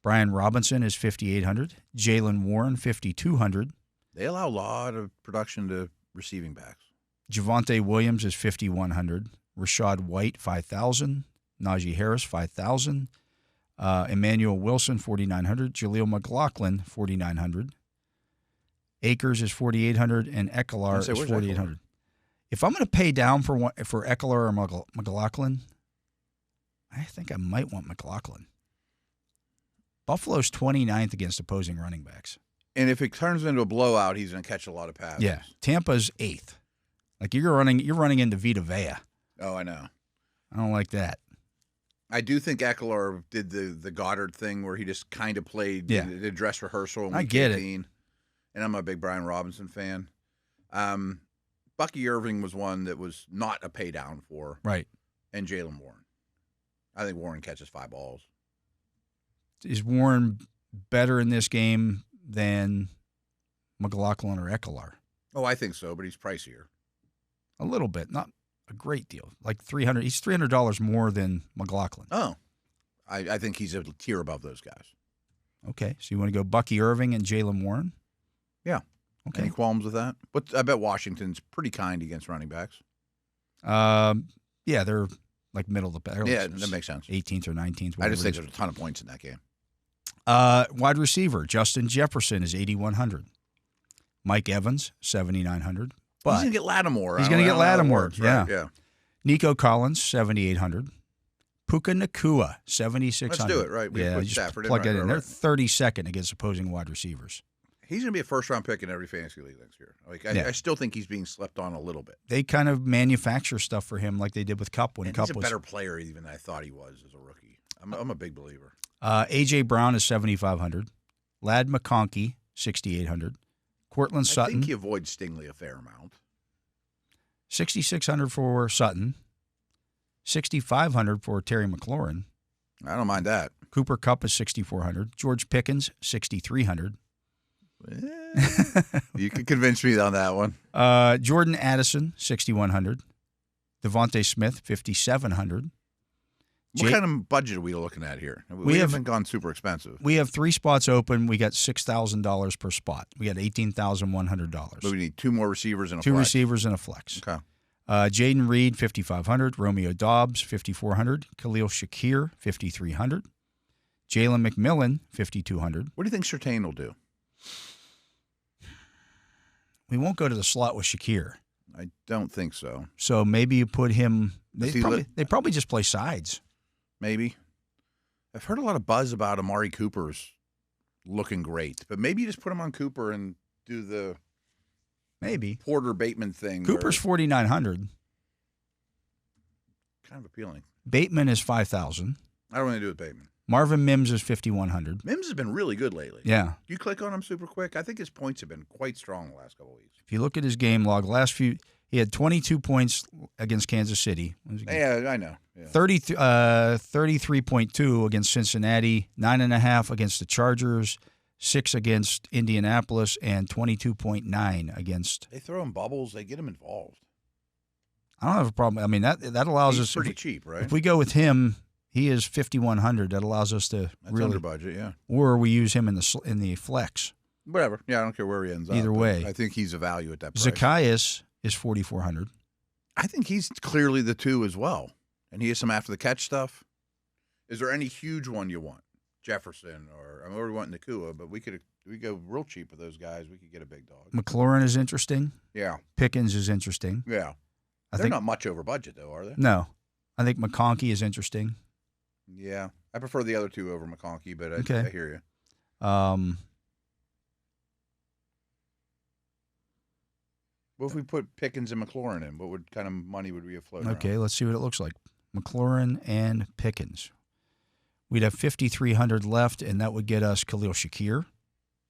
B: Brian Robinson is 5,800. Jaylen Warren, 5,200.
C: They allow a lot of production to receiving backs.
B: Javonte Williams is 5,100. Rashad White, 5,000. Najee Harris, 5,000. Emmanuel Wilson, 4,900. Jaleel McLaughlin, 4,900. Akers is 4,800, and Ekeler is 4,800. If I'm going to pay down for Ekeler or McLaughlin, I think I might want McLaughlin. Buffalo's 29th against opposing running backs.
C: And if it turns into a blowout, he's going to catch a lot of passes.
B: Yeah. Tampa's 8th. Like you're running into Vita Vea.
C: Oh, I know.
B: I don't like that.
C: I do think Ekeler did the Goddard thing where he just kind of played the dress rehearsal.
B: I get
C: 18, it. And I'm a big Brian Robinson fan. Bucky Irving was one that was not a pay down for.
B: Right.
C: And Jaylen Warren. I think Warren catches 5 balls.
B: Is Warren better in this game than McLaughlin or Ekeler?
C: Oh, I think so, but he's pricier.
B: A little bit, not a great deal. Like $300. He's $300 more than McLaughlin.
C: Oh, I think he's a tier above those guys.
B: Okay, so you want to go Bucky Irving and Jaylen Warren?
C: Yeah.
B: Okay.
C: Any qualms with that? But I bet Washington's pretty kind against running backs.
B: Yeah, they're like middle of the pack.
C: Yeah, that makes sense.
B: 18th or 19th.
C: I just think there's a ton of points in that game.
B: Wide receiver, Justin Jefferson is 8,100. Mike Evans, 7,900. But
C: he's going to get Lattimore.
B: He's going to get Lattimore,
C: right? Yeah.
B: Nico Collins, 7,800. Puka Nacua, 7,600.
C: Let's do it, right? We put Stafford
B: plug that in. They're 32nd against opposing wide receivers.
C: He's going to be a first-round pick in every fantasy league next year. I still think he's being slept on a little bit.
B: They kind of manufacture stuff for him like they did with Kupp when Kupp was.
C: He's a better player even than I thought he was as a rookie. I'm a big believer.
B: A.J. Brown is 7,500. Ladd McConkey, 6,800. Cortland Sutton.
C: I think he avoids Stingley a fair amount.
B: 6,600 for Sutton. 6,500 for Terry McLaurin.
C: I don't mind that.
B: Cooper Kupp is 6,400. George Pickens, 6,300.
C: You can convince me on that one.
B: Jordan Addison, 6,100. Devontae Smith, 5,700.
C: What kind of budget are we looking at here? We haven't gone super expensive.
B: We have 3 spots open. We got $6,000 per spot. We got $18,100.
C: But we need 2 more receivers and a
B: 2
C: flex.
B: receivers and a flex.
C: Okay.
B: Jaden Reed, $5,500. Romeo Dobbs, $5,400. Khalil Shakir, $5,300. Jalen McMillan, $5,200.
C: What do you think Surtain will do?
B: We won't go to the slot with Shakir.
C: I don't think so.
B: So maybe you put him. They probably just play sides.
C: Maybe. I've heard a lot of buzz about Amari Cooper's looking great, but maybe you just put him on Cooper and do the Porter Bateman thing.
B: Cooper's $4,900.
C: Kind of appealing.
B: Bateman is $5,000.
C: I don't want to do with Bateman.
B: Marvin Mims is $5,100.
C: Mims has been really good lately.
B: Yeah.
C: You click on him super quick. I think his points have been quite strong the last couple of weeks.
B: If you look at his game log, he had 22 points against Kansas City.
C: Yeah, I know. Yeah.
B: 33.2 against Cincinnati, 9.5 against the Chargers, 6 against Indianapolis, and 22.9 against.
C: They throw him bubbles. They get him involved.
B: I don't have a problem. I mean, that allows us.
C: He's pretty cheap, right?
B: If we go with him, he is $5,100. That allows us to
C: That's under budget, yeah.
B: Or we use him in the flex.
C: Whatever. Yeah, I don't care where he ends up.
B: Either way,
C: I think he's a value at that price.
B: Zacchaeus is $4,400.
C: I think he's clearly the 2 as well. And he has some after the catch stuff. Is there any huge one you want? Jefferson or I already want Nakua, but we go real cheap with those guys. We could get a big dog.
B: McLaurin is interesting.
C: Yeah.
B: Pickens is interesting.
C: Yeah. They're not much over budget though, are they?
B: No. I think McConkey is interesting.
C: Yeah. I prefer the other 2 over McConkey, but I hear you. What if we put Pickens and McLaurin in? What kind of money would we have floating around?
B: Okay, let's see what it looks like. McLaurin and Pickens. We'd have $5,300 left, and that would get us Khalil Shakir,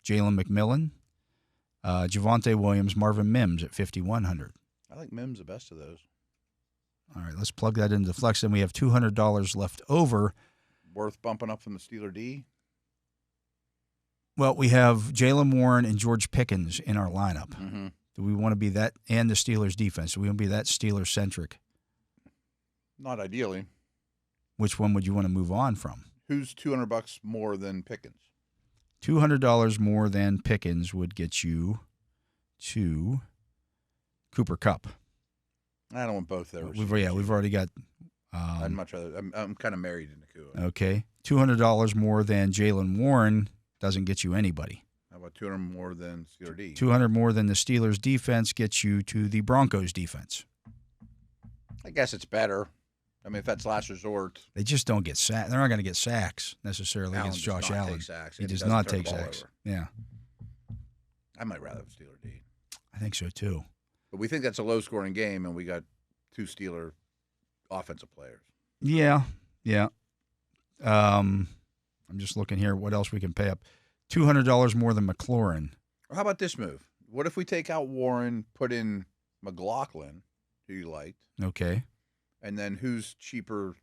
B: Jalen McMillan, Javonte Williams, Marvin Mims at $5,100.
C: I like Mims the best of those.
B: All right, let's plug that into the flex, and we have $200 left over.
C: Worth bumping up from the Steeler D?
B: Well, we have Jaylen Warren and George Pickens in our lineup.
C: Mm-hmm.
B: Do we want to be that, and the Steelers defense? Do we want to be that Steelers-centric?
C: Not ideally.
B: Which one would you want to move on from?
C: Who's $200 more than Pickens?
B: $200 more than Pickens would get you to Cooper Kupp.
C: I don't want both there.
B: We've already got.
C: I'd much rather. I'm kind of married to Nakua.
B: Okay, $200 more than Jaylen Warren doesn't get you anybody.
C: How about 200 more than Steeler D?
B: 200 more than the Steelers defense gets you to the Broncos defense.
C: I guess it's better. I mean, if that's last resort.
B: They just don't get sacks. They're not going to get sacks necessarily against Josh Allen.
C: He
B: does not take sacks. Yeah.
C: I might rather have Steeler D.
B: I think so too.
C: But we think that's a low-scoring game, and we got 2 Steeler offensive players.
B: Yeah. I'm just looking here what else we can pay up. $200 more than McLaurin.
C: Or how about this move? What if we take out Warren, put in McLaughlin, who you liked?
B: Okay.
C: And then who's cheaper?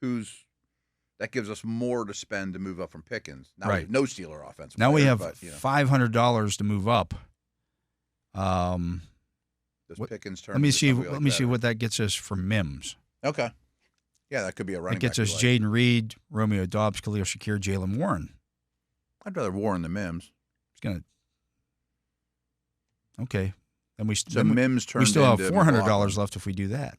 C: That gives us more to spend to move up from Pickens. Now we have no Steeler offense.
B: Now we have $500 to move up.
C: Does Pickens turn?
B: Let me see what that gets us for Mims.
C: Okay. Yeah, that could be a running back.
B: It gets us Jaden Reed, Romeo Dobbs, Khalil Shakir, Jaylen Warren.
C: I'd rather Warren than Mims.
B: Okay. Then we
C: Mims turns.
B: We still have $400 left if we do that.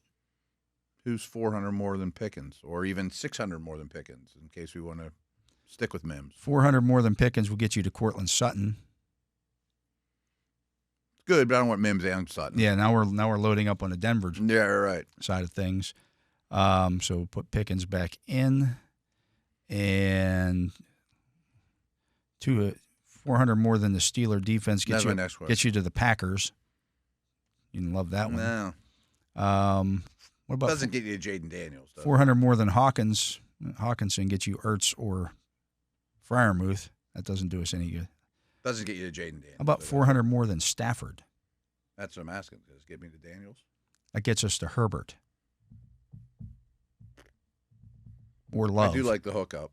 C: Who's 400 more than Pickens, or even 600 more than Pickens, in case we want to stick with Mims?
B: 400 more than Pickens will get you to Cortland Sutton.
C: It's good, but I don't want Mims and Sutton.
B: Yeah, now we're loading up on the Denver side of things. So put Pickens back in, and 400 more than the Steeler defense gets you to the Packers. You can love that one.
C: No.
B: What about
C: doesn't get you to Jaden Daniels?
B: 400 more than Hawkins. Hawkinson gets you Ertz or Freiermuth. That doesn't do us any good.
C: Doesn't get you to Jaden Daniels.
B: How about 400 more than Stafford?
C: That's what I'm asking. Does it get me to Daniels?
B: That gets us to Herbert. Or Love.
C: I do like the hookup.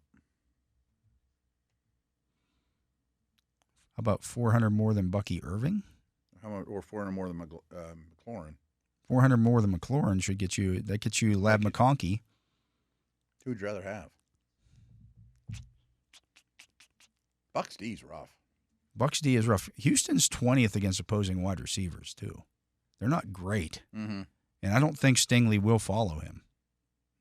B: How about 400 more than Bucky Irving?
C: Or 400 more than McLaurin?
B: 400 more than McLaurin should get you. That gets you Lab McConkey.
C: Who would you rather have? Bucks D's rough.
B: Bucks D is rough. Houston's 20th against opposing wide receivers, too. They're not great.
C: Mm-hmm.
B: And I don't think Stingley will follow him.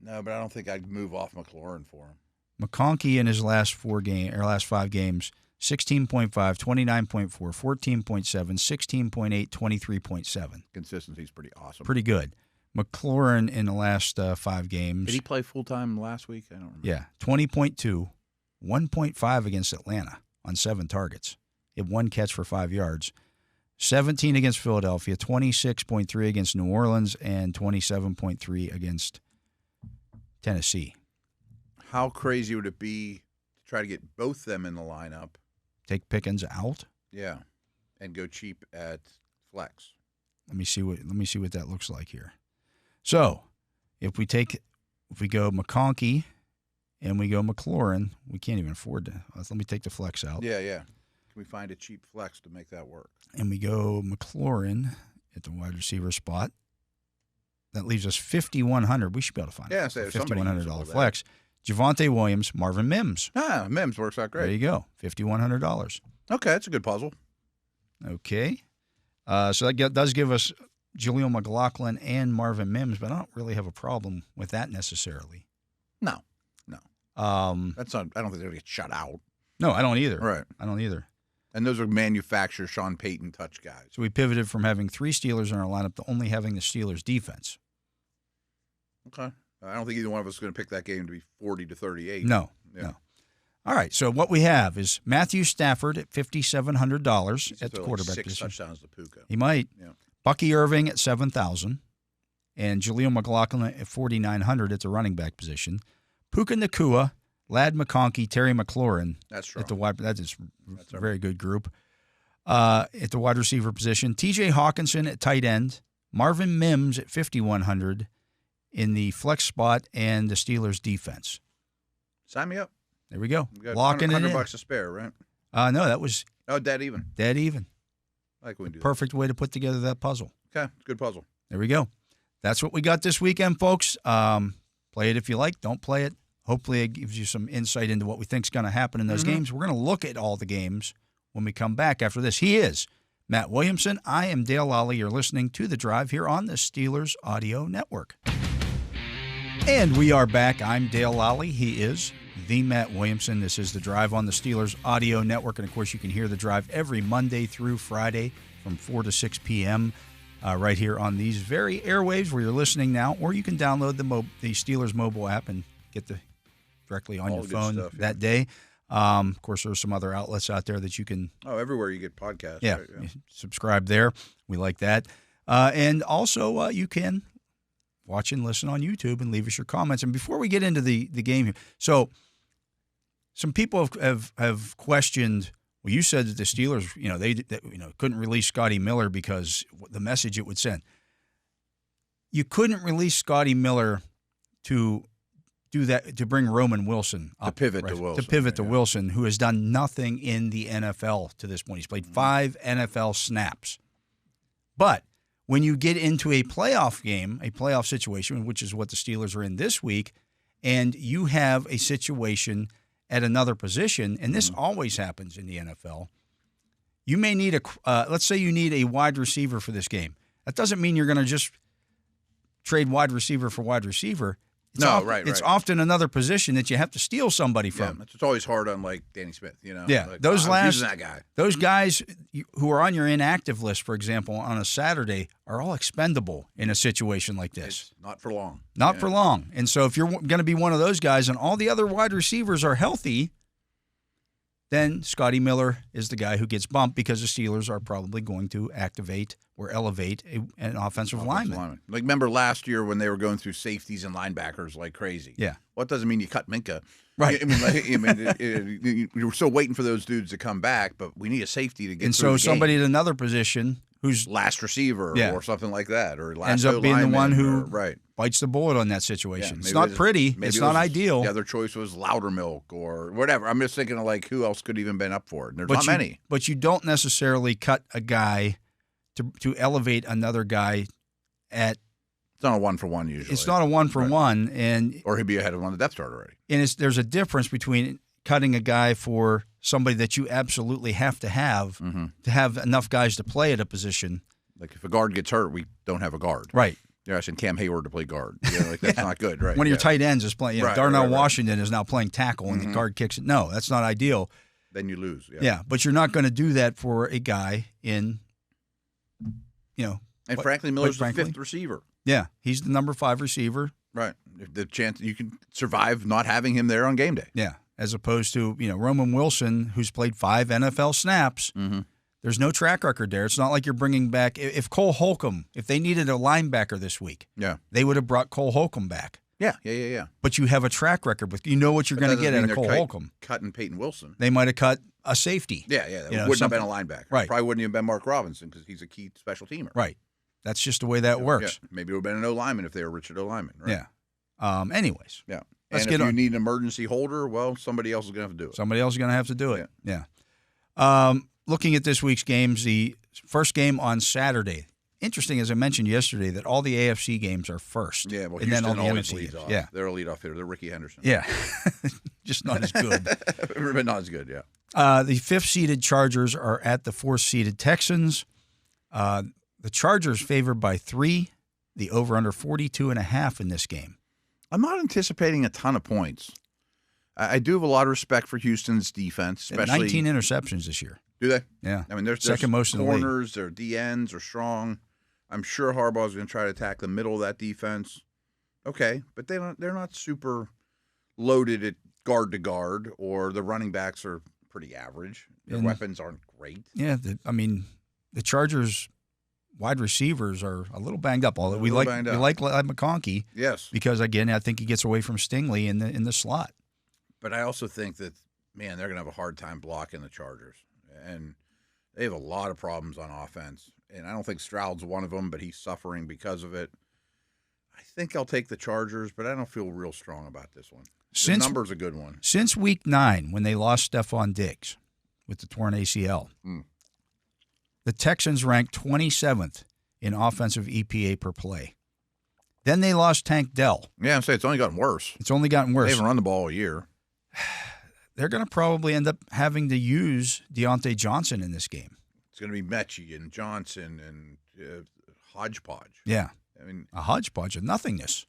C: No, but I don't think I'd move off McLaurin for him.
B: McConkey in his last 5 games, 16.5, 29.4, 14.7, 16.8, 23.7.
C: Consistency's pretty awesome.
B: Pretty good. McLaurin in the last 5 games.
C: Did he play full-time last week? I don't remember.
B: Yeah, 20.2, 1.5 against Atlanta on 7 targets. He had 1 catch for 5 yards. 17 against Philadelphia, 26.3 against New Orleans, and 27.3 against Tennessee.
C: How crazy would it be to try to get both them in the lineup?
B: Take Pickens out?
C: Yeah, and go cheap at flex.
B: Let me see what that looks like here. So, if we go McConkey and we go McLaurin, we can't even afford to. Let me take the flex out.
C: Yeah. Can we find a cheap flex to make that work?
B: And we go McLaurin at the wide receiver spot. That leaves us $5,100. We should be able to find a $5,100 flex. Javonte Williams, Marvin Mims.
C: Mims works out great.
B: There you go, $5,100.
C: Okay, that's a good puzzle.
B: Okay. So that does give us Jaleel McLaughlin and Marvin Mims, but I don't really have a problem with that necessarily.
C: No. That's not. I don't think they're going to get shut out.
B: No, I don't either.
C: Right.
B: I don't either.
C: And those are manufacturer Sean Payton touch guys.
B: So we pivoted from having 3 Steelers in our lineup to only having the Steelers defense.
C: Okay. I don't think either one of us is going to pick that game to be 40-38.
B: No. All right. So what we have is Matthew Stafford at $5,700 at the quarterback
C: 6
B: position.
C: touchdowns to Puka.
B: He might.
C: Yeah.
B: Bucky Irving at $7,000, and Jaleel McLaughlin at $4,900 at the running back position. Puka Nacua, Ladd McConkey, Terry McLaurin.
C: That's true.
B: At the wide. That's a very good group. At the wide receiver position, T.J. Hawkinson at tight end, Marvin Mims at $5,100 in the flex spot, and the Steelers defense.
C: Sign me up.
B: There we go.
C: We got
B: Locking it in.
C: $100 to spare, right?
B: No, that was
C: dead even.
B: dead even.
C: I like when we do
B: Perfect way to put together that puzzle.
C: that. Okay, good puzzle.
B: There we go. That's what we got this weekend, folks. Play it if you like. Don't play it. Hopefully it gives you some insight into what we think is going to happen in those games. We're going to look at all the games when we come back after this. He is Matt Williamson. I am Dale Lolley. You're listening to The Drive here on the Steelers Audio Network. And we are back. I'm Dale Lolley. He is the Matt Williamson. This is The Drive on the Steelers Audio Network. And, of course, you can hear The Drive every Monday through Friday from 4 to 6 p.m. Right here on these very airwaves where you're listening now. Or you can download the Steelers mobile app and get directly on your phone that day. Of course, there are some other outlets out there that you can.
C: Oh, everywhere you get podcasts.
B: Yeah,
C: right? Yeah.
B: Subscribe there. We like that. And also, you can watch and listen on YouTube and leave us your comments. And before we get into the game here, so some people have questioned. Well, you said that the Steelers, they couldn't release Scotty Miller because the message it would send. You couldn't release Scotty Miller to do that, to bring Roman Wilson up.
C: To pivot to Wilson.
B: To pivot to Wilson, who has done nothing in the NFL to this point. He's played 5 NFL snaps. But when you get into a playoff game, a playoff situation, which is what the Steelers are in this week, and you have a situation at another position, and this always happens in the NFL, you may need let's say you need a wide receiver for this game. That doesn't mean you're going to just trade wide receiver for wide receiver. It's often another position that you have to steal somebody from.
C: Yeah, it's always hard on like Danny Smith,
B: Yeah,
C: like,
B: those
C: that guy.
B: Those guys who are on your inactive list, for example, on a Saturday, are all expendable in a situation like this.
C: It's not for long.
B: Not for long. And so if you're going to be one of those guys and all the other wide receivers are healthy, then Scotty Miller is the guy who gets bumped because the Steelers are probably going to activate or elevate an offensive lineman.
C: Like, remember last year when they were going through safeties and linebackers like crazy?
B: Yeah.
C: Well, it doesn't mean you cut Minka.
B: Right.
C: You're still waiting for those dudes to come back, but we need a safety to get
B: and
C: through the
B: so somebody
C: game.
B: at another position who's
C: last receiver or something like that, or last
B: ends up being the one who
C: right.
B: bites the bullet on that situation.
C: Yeah,
B: it's not pretty. It's not ideal.
C: The other choice was Loudermilk or whatever. I'm just thinking of like who else could even been up for it. There's not many.
B: But you don't necessarily cut a guy to elevate another guy at
C: It's not a 1-for-1 usually.
B: It's not a 1-for-1,
C: or he'd be ahead of him on the depth chart already.
B: And there's a difference between cutting a guy for somebody that you absolutely have to have enough guys to play at a position.
C: Like if a guard gets hurt, we don't have a guard.
B: Right.
C: You're asking Cam Heyward to play guard. That's not good, right?
B: One of your tight ends is playing. Darnell Washington is now playing tackle, and the guard kicks it. No, that's not ideal.
C: Then you lose.
B: Yeah, but you're not going to do that for a guy in,
C: And frankly, Miller's the 5th receiver.
B: Yeah, he's the number 5 receiver.
C: Right. The chance you can survive not having him there on game day.
B: Yeah, as opposed to Roman Wilson, who's played 5 NFL snaps. Mm-hmm. There's no track record there. It's not like you're bringing back – if Cole Holcomb, if they needed a linebacker this week, they would have brought Cole Holcomb back.
C: Yeah.
B: But you have a track record with – you know what you're going to get out of Cole Holcomb.
C: Cutting Peyton Wilson.
B: They might have cut a safety.
C: Yeah. That wouldn't have been a linebacker.
B: Right.
C: Probably wouldn't have been Mark Robinson because he's a key special teamer.
B: Right. That's just the way that works.
C: Yeah. Maybe it would have been an O-lineman if they were Richard O-lineman. Right?
B: Yeah. Anyways.
C: Yeah. And if you need an emergency holder, well, somebody else is going to have to do it.
B: Somebody else is going to have to do it. Yeah. Looking at this week's games, the first game on Saturday. Interesting, as I mentioned yesterday, that all the AFC games are first.
C: Yeah, well,
B: and
C: Houston
B: then all the
C: always
B: NFC
C: leads
B: games.
C: off.
B: Yeah.
C: They're a leadoff hitter. They're Ricky Henderson.
B: Yeah. Just not as good.
C: But not as good, yeah.
B: The 5th-seeded Chargers are at the 4th-seeded Texans. The Chargers favored by 3. The over-under 42.5 in this game.
C: I'm not anticipating a ton of points. I do have a lot of respect for Houston's defense, especially
B: 19 interceptions this year.
C: Do they?
B: Yeah.
C: I mean, there's
B: second most in the league.
C: Corners, their DNs are strong. I'm sure Harbaugh's going to try to attack the middle of that defense. Okay, but they're not super loaded at guard to guard, or the running backs are pretty average. Their weapons aren't great.
B: Yeah, the Chargers wide receivers are a little banged up. Although we like McConkey.
C: Yes.
B: Because again, I think he gets away from Stingley in the slot.
C: But I also think that they're going to have a hard time blocking the Chargers. And they have a lot of problems on offense. And I don't think Stroud's one of them, but he's suffering because of it. I think I'll take the Chargers, but I don't feel real strong about this one. The number's a good one.
B: Since week 9, when they lost Stephon Diggs with the torn ACL, the Texans ranked 27th in offensive EPA per play. Then they lost Tank Dell.
C: Yeah, I'm saying it's only gotten worse.
B: It's only gotten worse.
C: They haven't run the ball all year.
B: They're going to probably end up having to use Deontay Johnson in this game.
C: It's going to be Mechie and Johnson and hodgepodge.
B: Yeah.
C: I mean,
B: a hodgepodge of nothingness.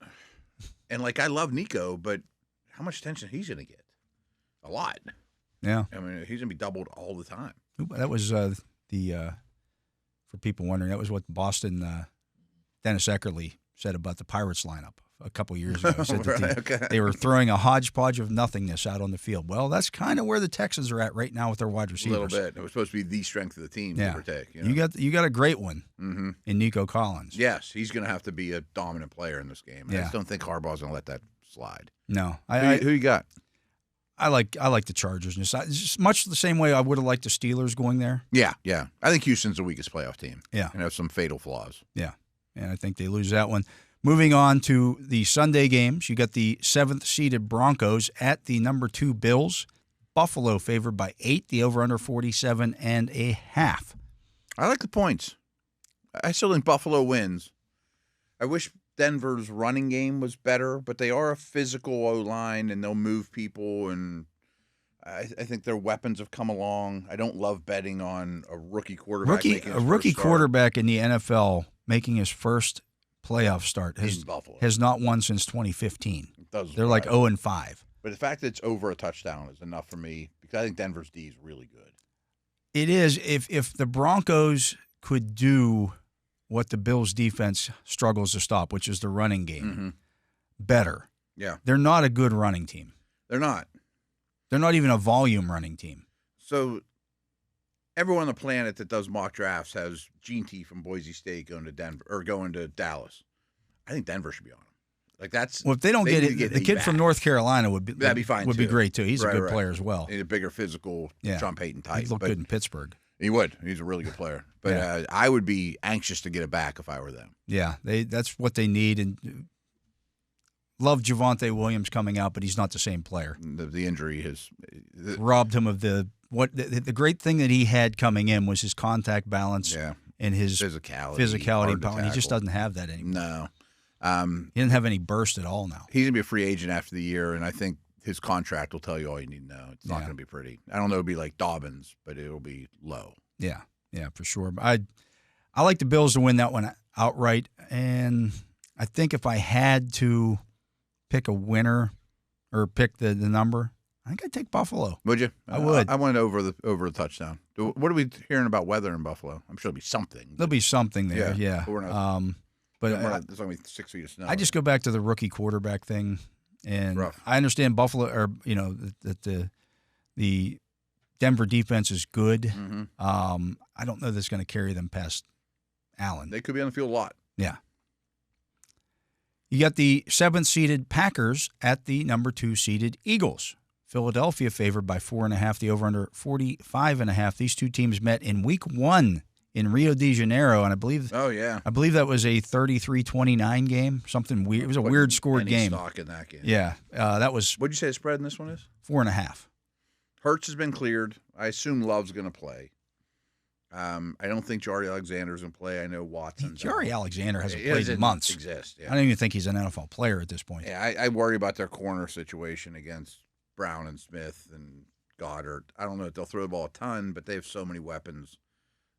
C: And, I love Nico, but how much attention he's going to get? A lot.
B: Yeah.
C: I mean, he's going to be doubled all the time.
B: That was for people wondering, that was what Boston Dennis Eckerly said about the Pirates lineup a couple years ago. He said that they were throwing a hodgepodge of nothingness out on the field. Well, that's kind of where the Texans are at right now with their wide receivers.
C: A little bit. It was supposed to be the strength of the team, give or take.
B: You got a great one in Nico Collins.
C: Yes, he's going to have to be a dominant player in this game. I just don't think Harbaugh's going to let that slide.
B: No.
C: Who you got?
B: I like the Chargers. It's much the same way I would have liked the Steelers going there.
C: Yeah. I think Houston's the weakest playoff team.
B: Yeah.
C: And have some fatal flaws.
B: Yeah. And I think they lose that one. Moving on to the Sunday games, you got the 7th-seeded Broncos at the number 2 Bills. Buffalo favored by 8, the over-under 47.5.
C: I like the points. I still think Buffalo wins. I wish Denver's running game was better, but they are a physical O-line, and they'll move people, and I think their weapons have come along. I don't love betting on a rookie quarterback.
B: A rookie quarterback in the NFL making his first playoff start has not won since 2015. They're like 0-5.
C: But the fact that it's over a touchdown is enough for me because I think Denver's D is really good.
B: It is. If the Broncos could do what the Bills' defense struggles to stop, which is the running game, better.
C: Yeah.
B: They're not a good running team.
C: They're not.
B: They're not even a volume running team.
C: So everyone on the planet that does mock drafts has Gene T from Boise State going to Denver or going to Dallas. I think Denver should be on him.
B: If they don't get it, the kid from North Carolina that'd
C: be fine.
B: Would be great too. He's a good player as well.
C: He's a bigger physical, Sean Payton type.
B: He'd look good in Pittsburgh.
C: He would. He's a really good player. But I would be anxious to get it back if I were them.
B: Yeah, that's what they need. And love Javonte Williams coming out, but he's not the same player.
C: The injury has
B: robbed him of the great thing that he had coming in was his contact balance and his physicality and power. And he just doesn't have that anymore.
C: No.
B: He didn't have any burst at all now.
C: He's going to be a free agent after the year, and I think his contract will tell you all you need to know. It's not going to be pretty. I don't know it'll be like Dobbins, but it'll be low.
B: Yeah, for sure. But I like the Bills to win that one outright, and I think if I had to pick a winner or pick the number, I think I'd take Buffalo.
C: Would you?
B: I would.
C: I went over the touchdown. What are we hearing about weather in Buffalo? I'm sure there'll be something.
B: There'll be something there, yeah.
C: But we're not,
B: there's
C: only 6 feet of snow.
B: I just go back to the rookie quarterback thing, and I understand Buffalo, or that the Denver defense is good.
C: Mm-hmm.
B: I don't know that's going to carry them past Allen.
C: They could be on the field a lot.
B: Yeah. You got the 7th-seeded Packers at the number 2-seeded Eagles. Philadelphia favored by 4.5. The over/under 45.5. These two teams met in Week 1 in Rio de Janeiro, and I believe.
C: Oh yeah.
B: I believe that was a 33-29 game. Something weird. It was a weird scored game.
C: Stock in that game.
B: Yeah, that was.
C: What'd you say the spread in this one is?
B: 4.5.
C: Hurts has been cleared. I assume Love's going to play. I don't think Jari Alexander's going to play. I know Watson.
B: Jari Alexander hasn't played in months.
C: Exist. Yeah.
B: I don't even think he's an NFL player at this point.
C: Yeah, I worry about their corner situation against Brown and Smith and Goddard. I don't know if they'll throw the ball a ton, but they have so many weapons.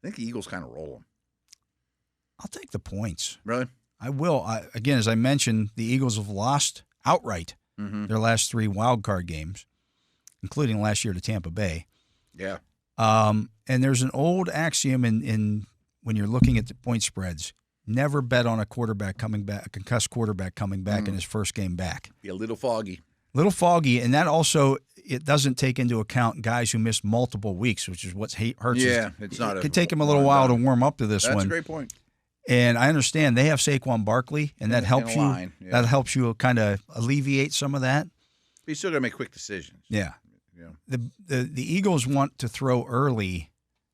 C: I think the Eagles kind of roll them.
B: I'll take the points.
C: Really?
B: I will. Again, as I mentioned, the Eagles have lost outright their last 3 wild card games, including last year to Tampa Bay.
C: Yeah.
B: And there's an old axiom in when you're looking at the point spreads: never bet on a quarterback coming back, a concussed quarterback coming back in his first game back.
C: Be a little foggy.
B: And that also, it doesn't take into account guys who missed multiple weeks, which is what hurts.
C: Yeah, it's not.
B: It could take him a little while to warm up to this one.
C: That's a great point.
B: And I understand they have Saquon Barkley, and that helps you.
C: Yeah.
B: That helps you kind of alleviate some of that.
C: But you still got to make quick decisions.
B: Yeah. The Eagles want to throw early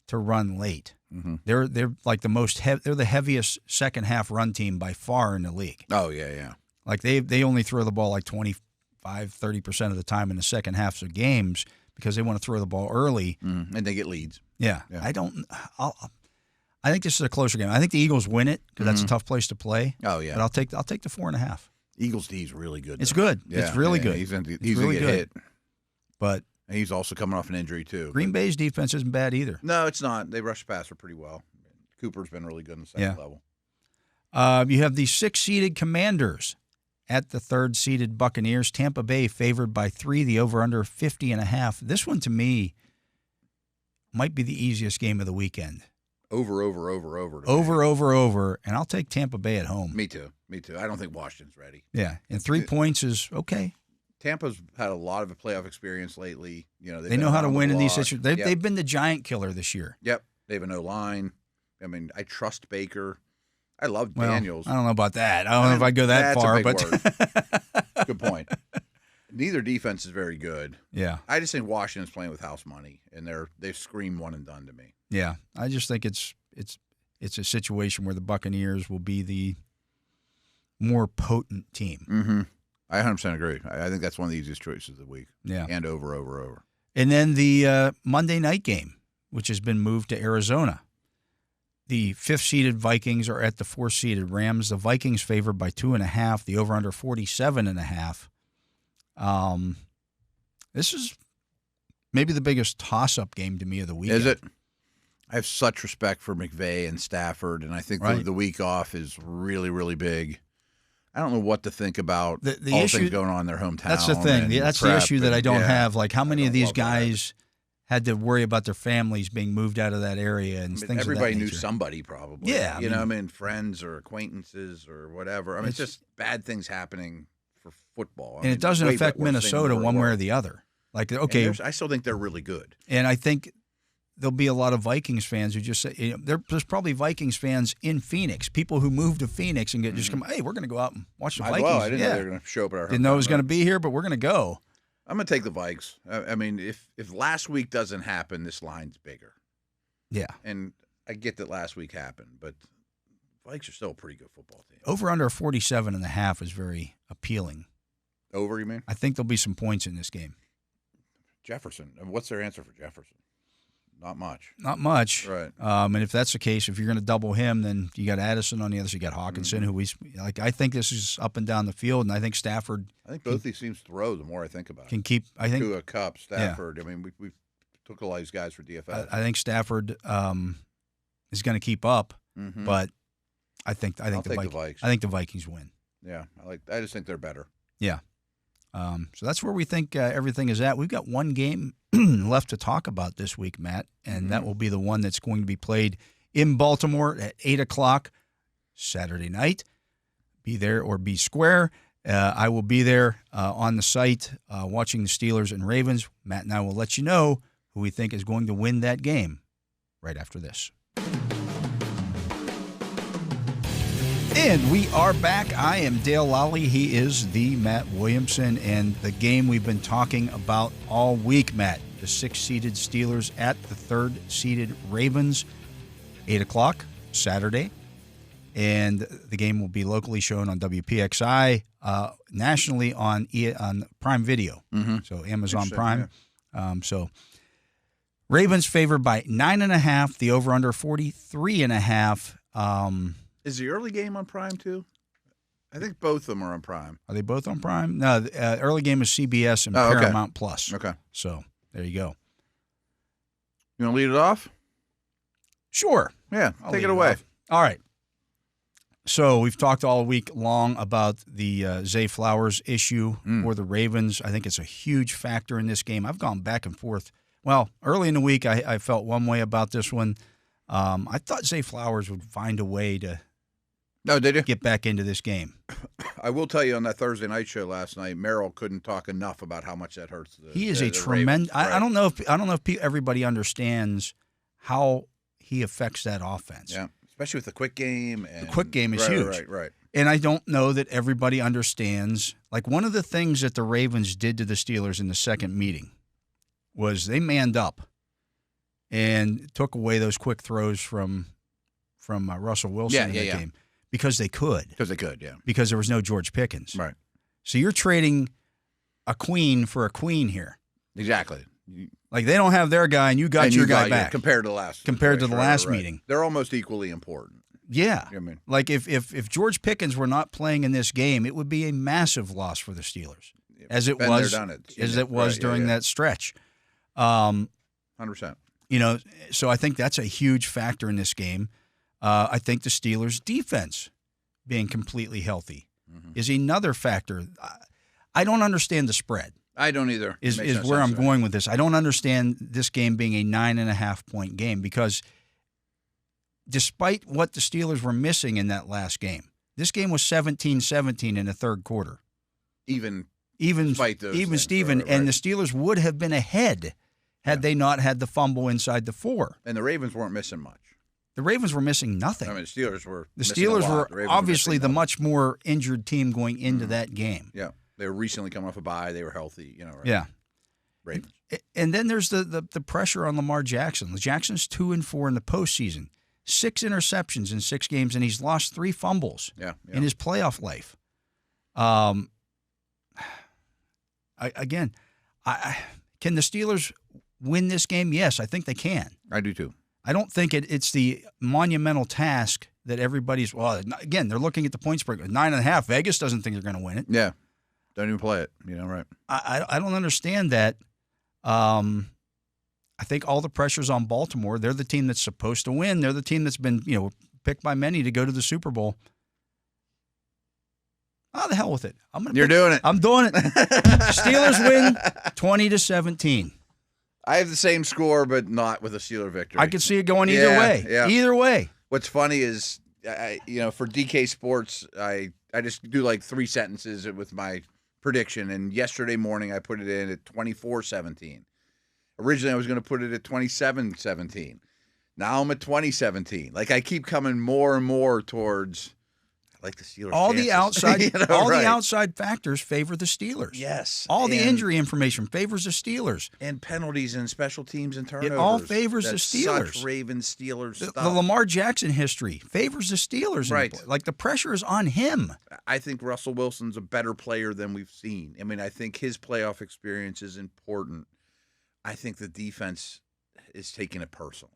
B: to run late.
C: Mm-hmm.
B: They're like they're the heaviest second half run team by far in the league.
C: Oh yeah.
B: Like they only throw the ball like 25-30% of the time in the second halves of games because they want to throw the ball early
C: and they get leads.
B: Yeah. I think this is a closer game. I think the Eagles win it because that's a tough place to play.
C: Oh yeah.
B: But I'll take the 4.5.
C: Eagles D is really good.
B: It's good.
C: Yeah,
B: it's really good.
C: He's
B: really
C: gonna get hit.
B: But
C: and he's also coming off an injury too.
B: Green Bay's defense isn't bad either.
C: No, it's not. They rush passer pretty well. Cooper's been really good in the second level.
B: You have the 6-seeded Commanders at the 3rd-seeded Buccaneers. Tampa Bay favored by 3. The over/under 50.5. This one to me might be the easiest game of the weekend.
C: Over.
B: Over, and I'll take Tampa Bay at home.
C: Me too. I don't think Washington's ready.
B: Yeah, and 3 points is okay.
C: Tampa's had a lot of a playoff experience lately.
B: They know how to win in these situations. They've been the giant killer this year.
C: Yep, they have an O-line. I mean, I trust Baker. I love Daniels.
B: I don't know about that. I don't know if I'd go that far, but
C: good point. Neither defense is very good.
B: Yeah,
C: I just think Washington's playing with house money, and they scream one and done to me.
B: Yeah, I just think it's a situation where the Buccaneers will be the more potent team.
C: Mm-hmm. I 100% agree. I think that's one of the easiest choices of the week.
B: Yeah,
C: and over.
B: And then the Monday night game, which has been moved to Arizona. The 5th-seeded Vikings are at the 4th-seeded Rams. The Vikings favored by 2.5. The over/under 47.5. This is maybe the biggest toss-up game to me of the weekend.
C: Is it? I have such respect for McVay and Stafford, and I think the week off is really, really big. I don't know what to think about all the things going on in their hometown.
B: That's the thing. That's the issue that I don't have. Like, how many of these guys had to worry about their families being moved out of that area and things of that nature?
C: Everybody knew somebody probably.
B: Yeah.
C: Friends or acquaintances or whatever. I mean, it's just bad things happening for football.
B: And it doesn't affect Minnesota one way or the other. Like, okay.
C: I still think they're really good.
B: And I think there'll be a lot of Vikings fans who just say, there's probably Vikings fans in Phoenix, people who move to Phoenix and just come, hey, we're going to go out and watch the Vikings.
C: Well, I didn't know they were going to show up at our
B: Didn't know it was going to be here, but we're going to go.
C: I'm going to take the Vikes. I mean, if last week doesn't happen, this line's bigger.
B: Yeah.
C: And I get that last week happened, but Vikes are still a pretty good football team.
B: Over/under 47.5 is very appealing.
C: Over, you mean?
B: I think there'll be some points in this game.
C: Jefferson. What's their answer for Jefferson? Not much.
B: Not much.
C: Right.
B: And if that's the case, if you're going to double him, then you got Addison on the other side. You got Hawkinson, who I think this is up and down the field, and I think Stafford.
C: I think both these teams throw. The more I think about it,
B: can keep. I think
C: Tua, Kupp, Stafford. Yeah. I mean, we took a lot of these guys for DFS.
B: I think Stafford is going to keep up, but I think the Vikings. I think the Vikings win.
C: Yeah, I just think they're better.
B: Yeah. So that's where we think everything is at. We've got one game left to talk about this week, Matt, and that will be the one that's going to be played in Baltimore at 8 o'clock Saturday night. Be there or be square. I will be there on the site watching the Steelers and Ravens. Matt and I will let you know who we think is going to win that game right after this. And we are back. I am Dale Lolley. He is the Matt Williamson. And the game we've been talking about all week, Matt, the 6-seeded Steelers at the 3rd-seeded Ravens, 8 o'clock Saturday. And the game will be locally shown on WPXI, nationally on Prime Video, so Amazon Prime. Yeah. So Ravens favored by 9.5, the over-under 43.5.
C: Is the early game on Prime, too? I think both of them are on Prime.
B: Are they both on Prime? No, the early game is CBS and Paramount Plus.
C: Okay.
B: So there you go.
C: You want to lead it off?
B: Sure.
C: Yeah, take it away.
B: All right. So we've talked all week long about the Zay Flowers issue for the Ravens. I think it's a huge factor in this game. I've gone back and forth. Well, early in the week, I felt one way about this one. I thought Zay Flowers would find a way to get back into this game.
C: I will tell you, on that Thursday night show last night, Merrill couldn't talk enough about how much that hurts.
B: He is a tremendous. Right. I don't know if everybody understands how he affects that offense.
C: Yeah, especially with the quick game. And,
B: the quick game is huge.
C: Right.
B: And I don't know that everybody understands. Like, one of the things that the Ravens did to the Steelers in the second meeting was they manned up and took away those quick throws from Russell Wilson in the game because they could. Because there was no George Pickens.
C: Right.
B: So you're trading a queen for a queen here.
C: Exactly.
B: Like, they don't have their guy, and you got your guy back.
C: Compared to the last
B: meeting.
C: They're almost equally important.
B: Yeah.
C: You know what I mean?
B: Like, if George Pickens were not playing in this game, it would be a massive loss for the Steelers, as it was during that stretch.
C: 100%.
B: So I think that's a huge factor in this game. I think the Steelers' defense being completely healthy is another factor. I don't understand the spread.
C: I don't either.
B: Is where I'm going with this. I don't understand this game being a 9.5-point game because despite what the Steelers were missing in that last game, this game was 17-17 in the third quarter.
C: Even
B: Steven,
C: right.
B: And the Steelers would have been ahead had they not had the fumble inside the 4.
C: And the Ravens weren't missing much.
B: The Ravens were missing nothing.
C: I mean, the Steelers were
B: were obviously the much more injured team going into that game.
C: Yeah. They were recently coming off a bye. They were healthy, Right?
B: Yeah.
C: Ravens.
B: And then there's the pressure on Lamar Jackson. Jackson's 2-4 in the postseason. 6 interceptions in 6 games, and he's lost 3 fumbles in his playoff life. Can the Steelers win this game? Yes, I think they can.
C: I do too.
B: I don't think it's the monumental task that everybody's. Well, again, they're looking at the point spread. 9.5. Vegas doesn't think they're going to win it.
C: Yeah, don't even play it. Right?
B: I don't understand that. I think all the pressure's on Baltimore. They're the team that's supposed to win. They're the team that's been picked by many to go to the Super Bowl. Oh, the hell with it.
C: You're doing it.
B: I'm doing it. Steelers win 20-17.
C: I have the same score, but not with a Steeler victory.
B: I could see it going either way.
C: Yeah.
B: Either way.
C: What's funny is, for DK Sports, I just do like 3 sentences with my prediction. And yesterday morning, I put it in at 24-17. Originally, I was going to put it at 27-17. Now I'm at 20-17. Like, I keep coming more and more towards. Like the Steelers.
B: The outside factors favor the Steelers.
C: Yes.
B: All the injury information favors the Steelers.
C: And penalties and special teams and turnovers.
B: It all favors the Steelers.
C: Such Ravens Steelers stuff.
B: The Lamar Jackson history favors the Steelers.
C: Right.
B: Like, the pressure is on him.
C: I think Russell Wilson's a better player than we've seen. I mean, I think his playoff experience is important. I think the defense is taking it personally.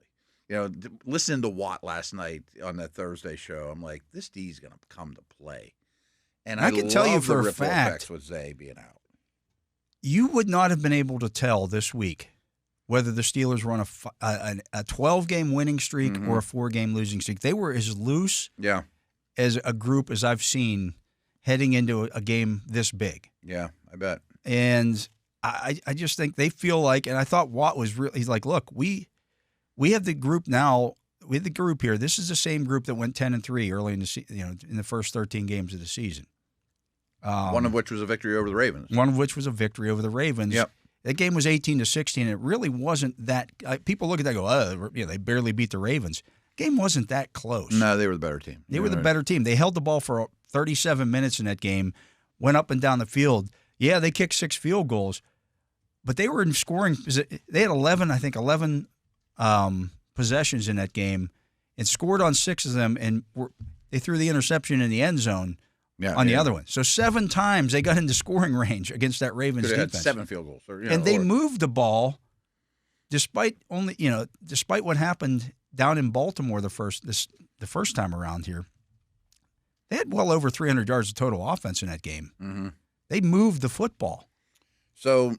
C: Listening to Watt last night on that Thursday show, I'm like, this D's going to come to play. And I can tell you for a fact with Zay being out.
B: You would not have been able to tell this week whether the Steelers were on a 12-game winning streak or a 4-game losing streak. They were as loose as a group as I've seen heading into a game this big.
C: Yeah, I bet.
B: And I just think they feel like, and I thought Watt was really, he's like, look, we have the group now. We have the group here. This is the same group that went 10-3 early in the in the first 13 games of the season.
C: One of which was a victory over the Ravens.
B: Yep. That game was 18-16. And it really wasn't that. People look at that and go, they barely beat the Ravens. The game wasn't that close.
C: No, they were the better team.
B: They were the better team. They held the ball for 37 minutes in that game, went up and down the field. Yeah, they kicked 6 field goals, but they were in scoring. They had 11 possessions in that game and scored on 6 of them, and they threw the interception in the end zone on the other one. So 7 times they got into scoring range against that Ravens defense.
C: Had 7 field goals.
B: They moved the ball despite what happened down in Baltimore the first time around here. They had well over 300 yards of total offense in that game.
C: Mm-hmm.
B: They moved the football.
C: So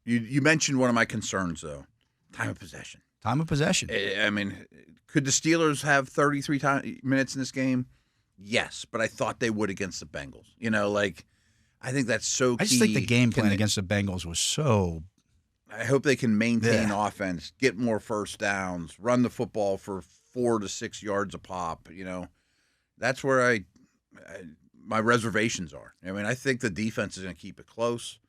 C: you mentioned one of my concerns, though, time of possession.
B: Time of possession.
C: I mean, could the Steelers have 33 minutes in this game? Yes, but I thought they would against the Bengals. I think that's so key.
B: I just think the game plan against the Bengals was so.
C: I hope they can maintain offense, get more first downs, run the football for 4 to 6 yards a pop. That's where my reservations are. I mean, I think the defense is going to keep it close.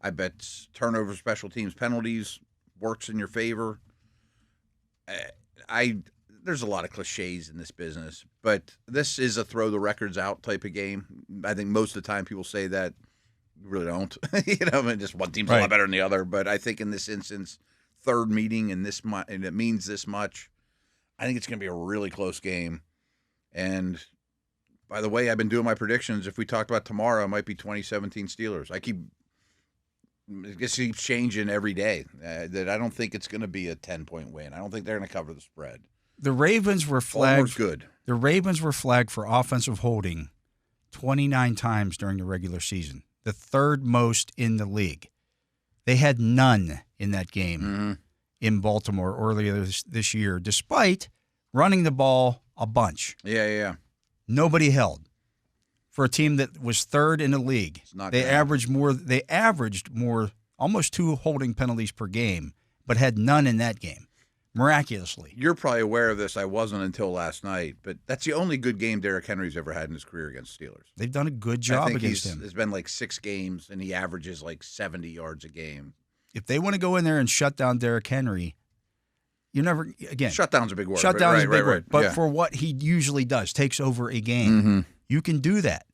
C: I bet turnover, special teams, penalties works in your favor. There's a lot of cliches in this business, but this is a throw the records out type of game. I think most of the time people say that. You really don't. Just one team's a lot better than the other. But I think in this instance, third meeting and it means this much. I think it's going to be a really close game. And by the way, I've been doing my predictions. If we talked about tomorrow, it might be 2017 Steelers. It keeps changing every day. That I don't think it's going to be a 10-point win. I don't think they're going to cover the spread.
B: The Ravens were flagged.
C: Good.
B: The Ravens were flagged for offensive holding 29 times during the regular season, the third most in the league. They had none in that game in Baltimore earlier this year, despite running the ball a bunch.
C: Yeah.
B: Nobody held for a team that was third in the league. They averaged more, almost 2 holding penalties per game, but had none in that game. Miraculously.
C: You're probably aware of this. I wasn't until last night, but that's the only good game Derrick Henry's ever had in his career against Steelers.
B: They've done a good job against him.
C: There's been 6 games, and he averages 70 yards a game.
B: If they want to go in there and shut down Derrick Henry,
C: shutdown's a big word.
B: Shutdown is a big word. But for what he usually does, takes over a game, you can do that.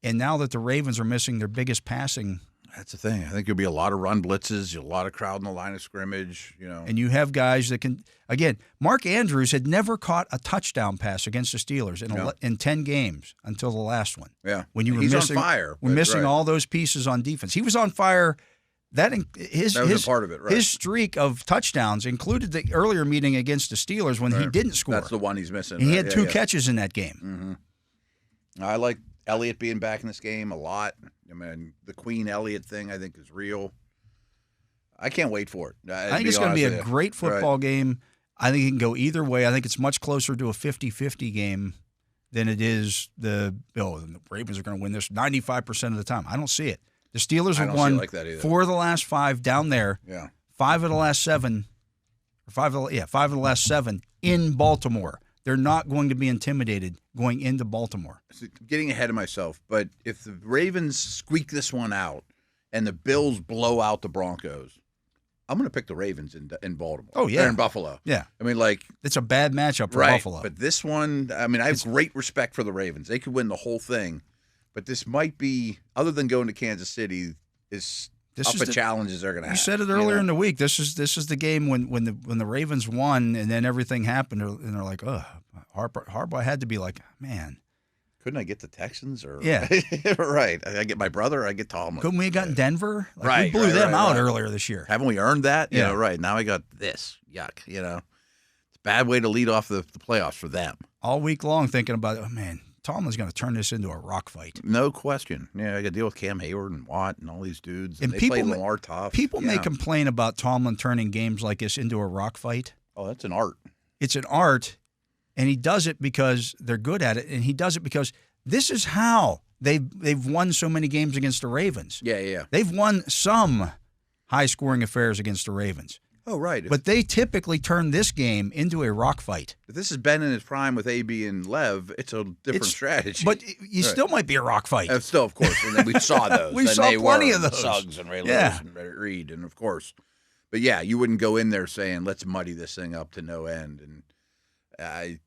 B: And now that the Ravens are missing their biggest passing.
C: That's the thing. I think there'll be a lot of run blitzes, a lot of crowd in the line of scrimmage.
B: And you have guys that can. Again, Mark Andrews had never caught a touchdown pass against the Steelers in 10 games until the last one.
C: Yeah,
B: when
C: he's on fire.
B: We're missing all those pieces on defense. He was on fire. That was
C: a part of it. Right?
B: His streak of touchdowns included the earlier meeting against the Steelers when he didn't score.
C: That's the one he's missing.
B: He had 2 catches in that game.
C: Mm-hmm. I like Elliott being back in this game a lot. I mean, the Queen Elliott thing I think is real. I can't wait for it.
B: I think it's going to be a great football game. I think it can go either way. I think it's much closer to a 50-50 game than it is the Ravens are going to win this 95% of the time. I don't see it. The Steelers have won 4 of the last 5 down there.
C: Yeah.
B: 5 of the last 7 in Baltimore. They're not going to be intimidated going into Baltimore.
C: Getting ahead of myself, but if the Ravens squeak this one out and the Bills blow out the Broncos, I'm going to pick the Ravens in Baltimore.
B: Oh, yeah.
C: They're in Buffalo.
B: Yeah.
C: I mean,
B: it's a bad matchup for Buffalo.
C: But this one, I mean, I have great respect for the Ravens. They could win the whole thing. But this might be, other than going to Kansas City, challenges they're going to have.
B: You said it earlier in the week. This is the game when the Ravens won and then everything happened and they're like, Harbaugh had to be like, man,
C: couldn't I get the Texans? Or
B: yeah,
C: right. I get my brother. I get Tomlin.
B: Couldn't we have gotten Denver? Like,
C: right.
B: We blew them out earlier this year.
C: Haven't we earned that?
B: Yeah.
C: Right. Now I got this. Yuck. It's a bad way to lead off the playoffs for them.
B: All week long thinking about, oh, man, Tomlin's going to turn this into a rock fight.
C: No question. Yeah, I got to deal with Cam Heyward and Watt and all these dudes. And they
B: people
C: play Lamar tough.
B: People may complain about Tomlin turning games like this into a rock fight.
C: Oh, that's an art.
B: It's an art, and he does it because they're good at it, and he does it because this is how they've won so many games against the Ravens.
C: Yeah.
B: They've won some high-scoring affairs against the Ravens.
C: Oh, right.
B: But they typically turn this game into a rock fight.
C: If this has been in his prime with AB and Lev, it's a different strategy.
B: But you still might be a rock fight.
C: Still, of course. And then we saw those.
B: We saw plenty of those.
C: Suggs and Ray Lewis and Reed, and of course. But yeah, you wouldn't go in there saying, let's muddy this thing up to no end. And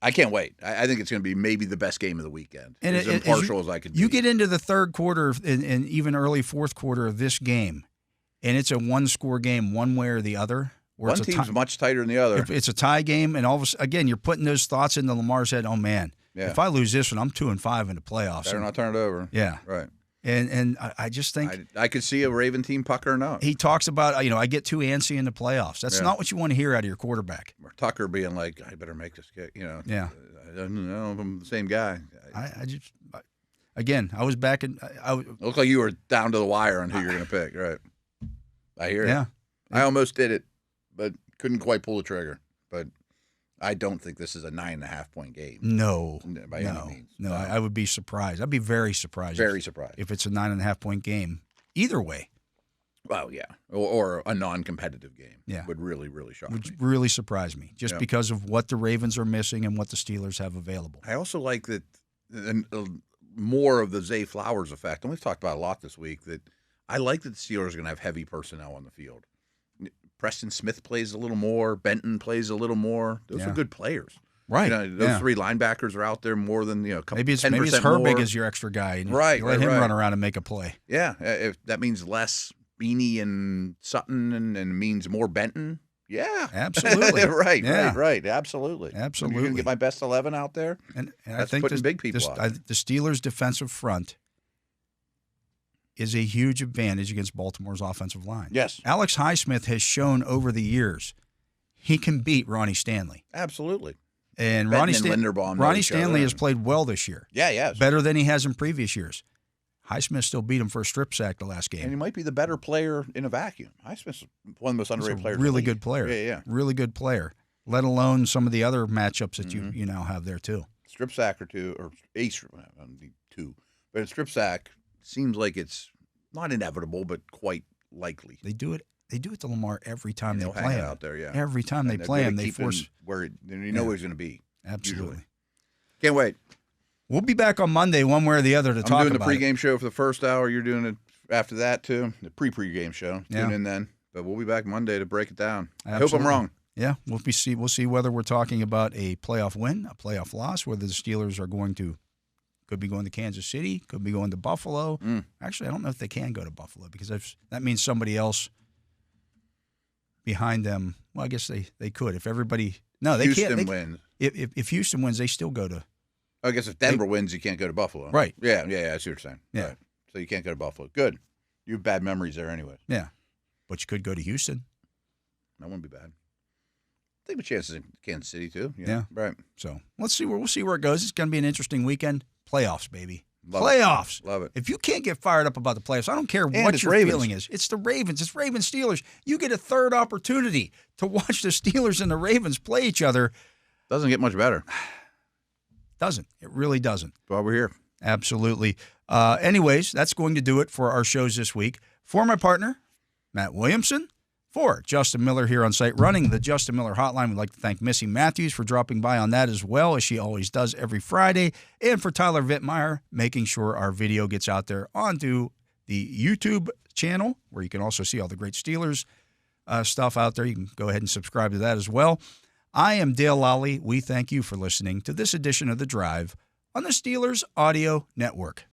C: I can't wait. I think it's going to be maybe the best game of the weekend. And as impartial as I could be.
B: You get into the third quarter and even early fourth quarter of this game, and it's a one-score game one way or the other.
C: One team's much tighter than the other.
B: It's a tie game, and all of a sudden, again, you're putting those thoughts into Lamar's head. Oh, man, if I lose this one, I'm 2-5 in the playoffs.
C: Better not turn it over.
B: Yeah.
C: Right.
B: And I just think
C: I could see a Raven team puckering up.
B: He talks about, I get too antsy in the playoffs. That's not what you want to hear out of your quarterback.
C: Or Tucker being like, I better make this kick.
B: Yeah.
C: I don't know. I'm the same guy.
B: I was back in.
C: It looked like you were down to the wire on who you're going to pick. Right. I hear you.
B: Yeah.
C: I almost did it, but couldn't quite pull the trigger. But I don't think this is a 9.5-point game.
B: No.
C: By any means.
B: No, I would be surprised. I'd be very surprised.
C: Very surprised.
B: If it's a 9.5-point game. Either way.
C: Well, yeah. Or a non-competitive game.
B: Yeah.
C: Would really, really shock me.
B: Would really surprise me. Just because of what the Ravens are missing and what the Steelers have available.
C: I also like that more of the Zay Flowers effect. And we've talked about a lot this week that I like that the Steelers are going to have heavy personnel on the field. Preston Smith plays a little more. Benton plays a little more. Those are good players.
B: Right.
C: Those three linebackers are out there more than, a couple,
B: maybe it's Herbig as your extra guy. And
C: right.
B: You let him run around and make a play.
C: Yeah. If that means less Beanie and Sutton and means more Benton. Yeah.
B: Absolutely.
C: Right. Absolutely.
B: Absolutely.
C: You're going to get my best 11 out there.
B: And
C: that's
B: I think
C: putting big people out.
B: The Steelers' defensive front is a huge advantage against Baltimore's offensive line.
C: Yes.
B: Alex Highsmith has shown over the years he can beat Ronnie Stanley.
C: Absolutely.
B: And Ronnie Stanley has played well this year.
C: Yeah.
B: Better than he has in previous years. Highsmith still beat him for a strip sack the last game.
C: And he might be the better player in a vacuum. Highsmith's one of the most underrated players.
B: Really good player.
C: Yeah.
B: Really good player. Let alone some of the other matchups that you now have there too.
C: Strip sack or two, or two. But a strip sack seems like it's not inevitable, but quite likely.
B: They do it to Lamar every time they play him
C: out there. Yeah.
B: Every time they play him, they force
C: where you know where he's going to be.
B: Absolutely.
C: Usually. Can't wait.
B: We'll be back on Monday, one way or the other, to talk about it.
C: I'm doing the pregame show for the first hour. You're doing it after that too. The pregame show. Tune in then. But we'll be back Monday to break it down.
B: Absolutely.
C: I hope I'm wrong.
B: Yeah, we'll see whether we're talking about a playoff win, a playoff loss, whether the Steelers could be going to Kansas City, could be going to Buffalo. Actually, I don't know if they can go to Buffalo because that means somebody else behind them. Well, I guess they could if everybody. No, they can't.
C: Houston wins.
B: If Houston wins, they still go to.
C: I guess if Denver wins, you can't go to Buffalo.
B: Right.
C: Yeah. I see what you're saying.
B: Yeah.
C: Right. So you can't go to Buffalo. Good. You have bad memories there anyway.
B: Yeah. But you could go to Houston.
C: That wouldn't be bad. I think the chances in Kansas City too.
B: Yeah.
C: Right.
B: So we'll see where it goes. It's going to be an interesting weekend. Playoffs, baby.
C: Playoffs.
B: Love it. If you can't get fired up about the playoffs, I don't care what your feeling is. It's the Ravens. It's Ravens Steelers. You get a third opportunity to watch the Steelers and the Ravens play each other.
C: Doesn't get much better.
B: Doesn't. It really doesn't.
C: That's why we're here.
B: Absolutely. Anyways, that's going to do it for our shows this week. For my partner, Matt Williamson, for Justin Miller here on site running the Justin Miller Hotline, we'd like to thank Missy Matthews for dropping by on that as well, as she always does every Friday, and for Tyler Vittmeyer making sure our video gets out there onto the YouTube channel, where you can also see all the great Steelers stuff out there. You can go ahead and subscribe to that as well. I am Dale Lolley. We thank you for listening to this edition of The Drive on the Steelers Audio Network.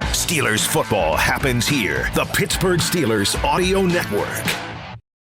A: Steelers football happens here. The Pittsburgh Steelers Audio Network.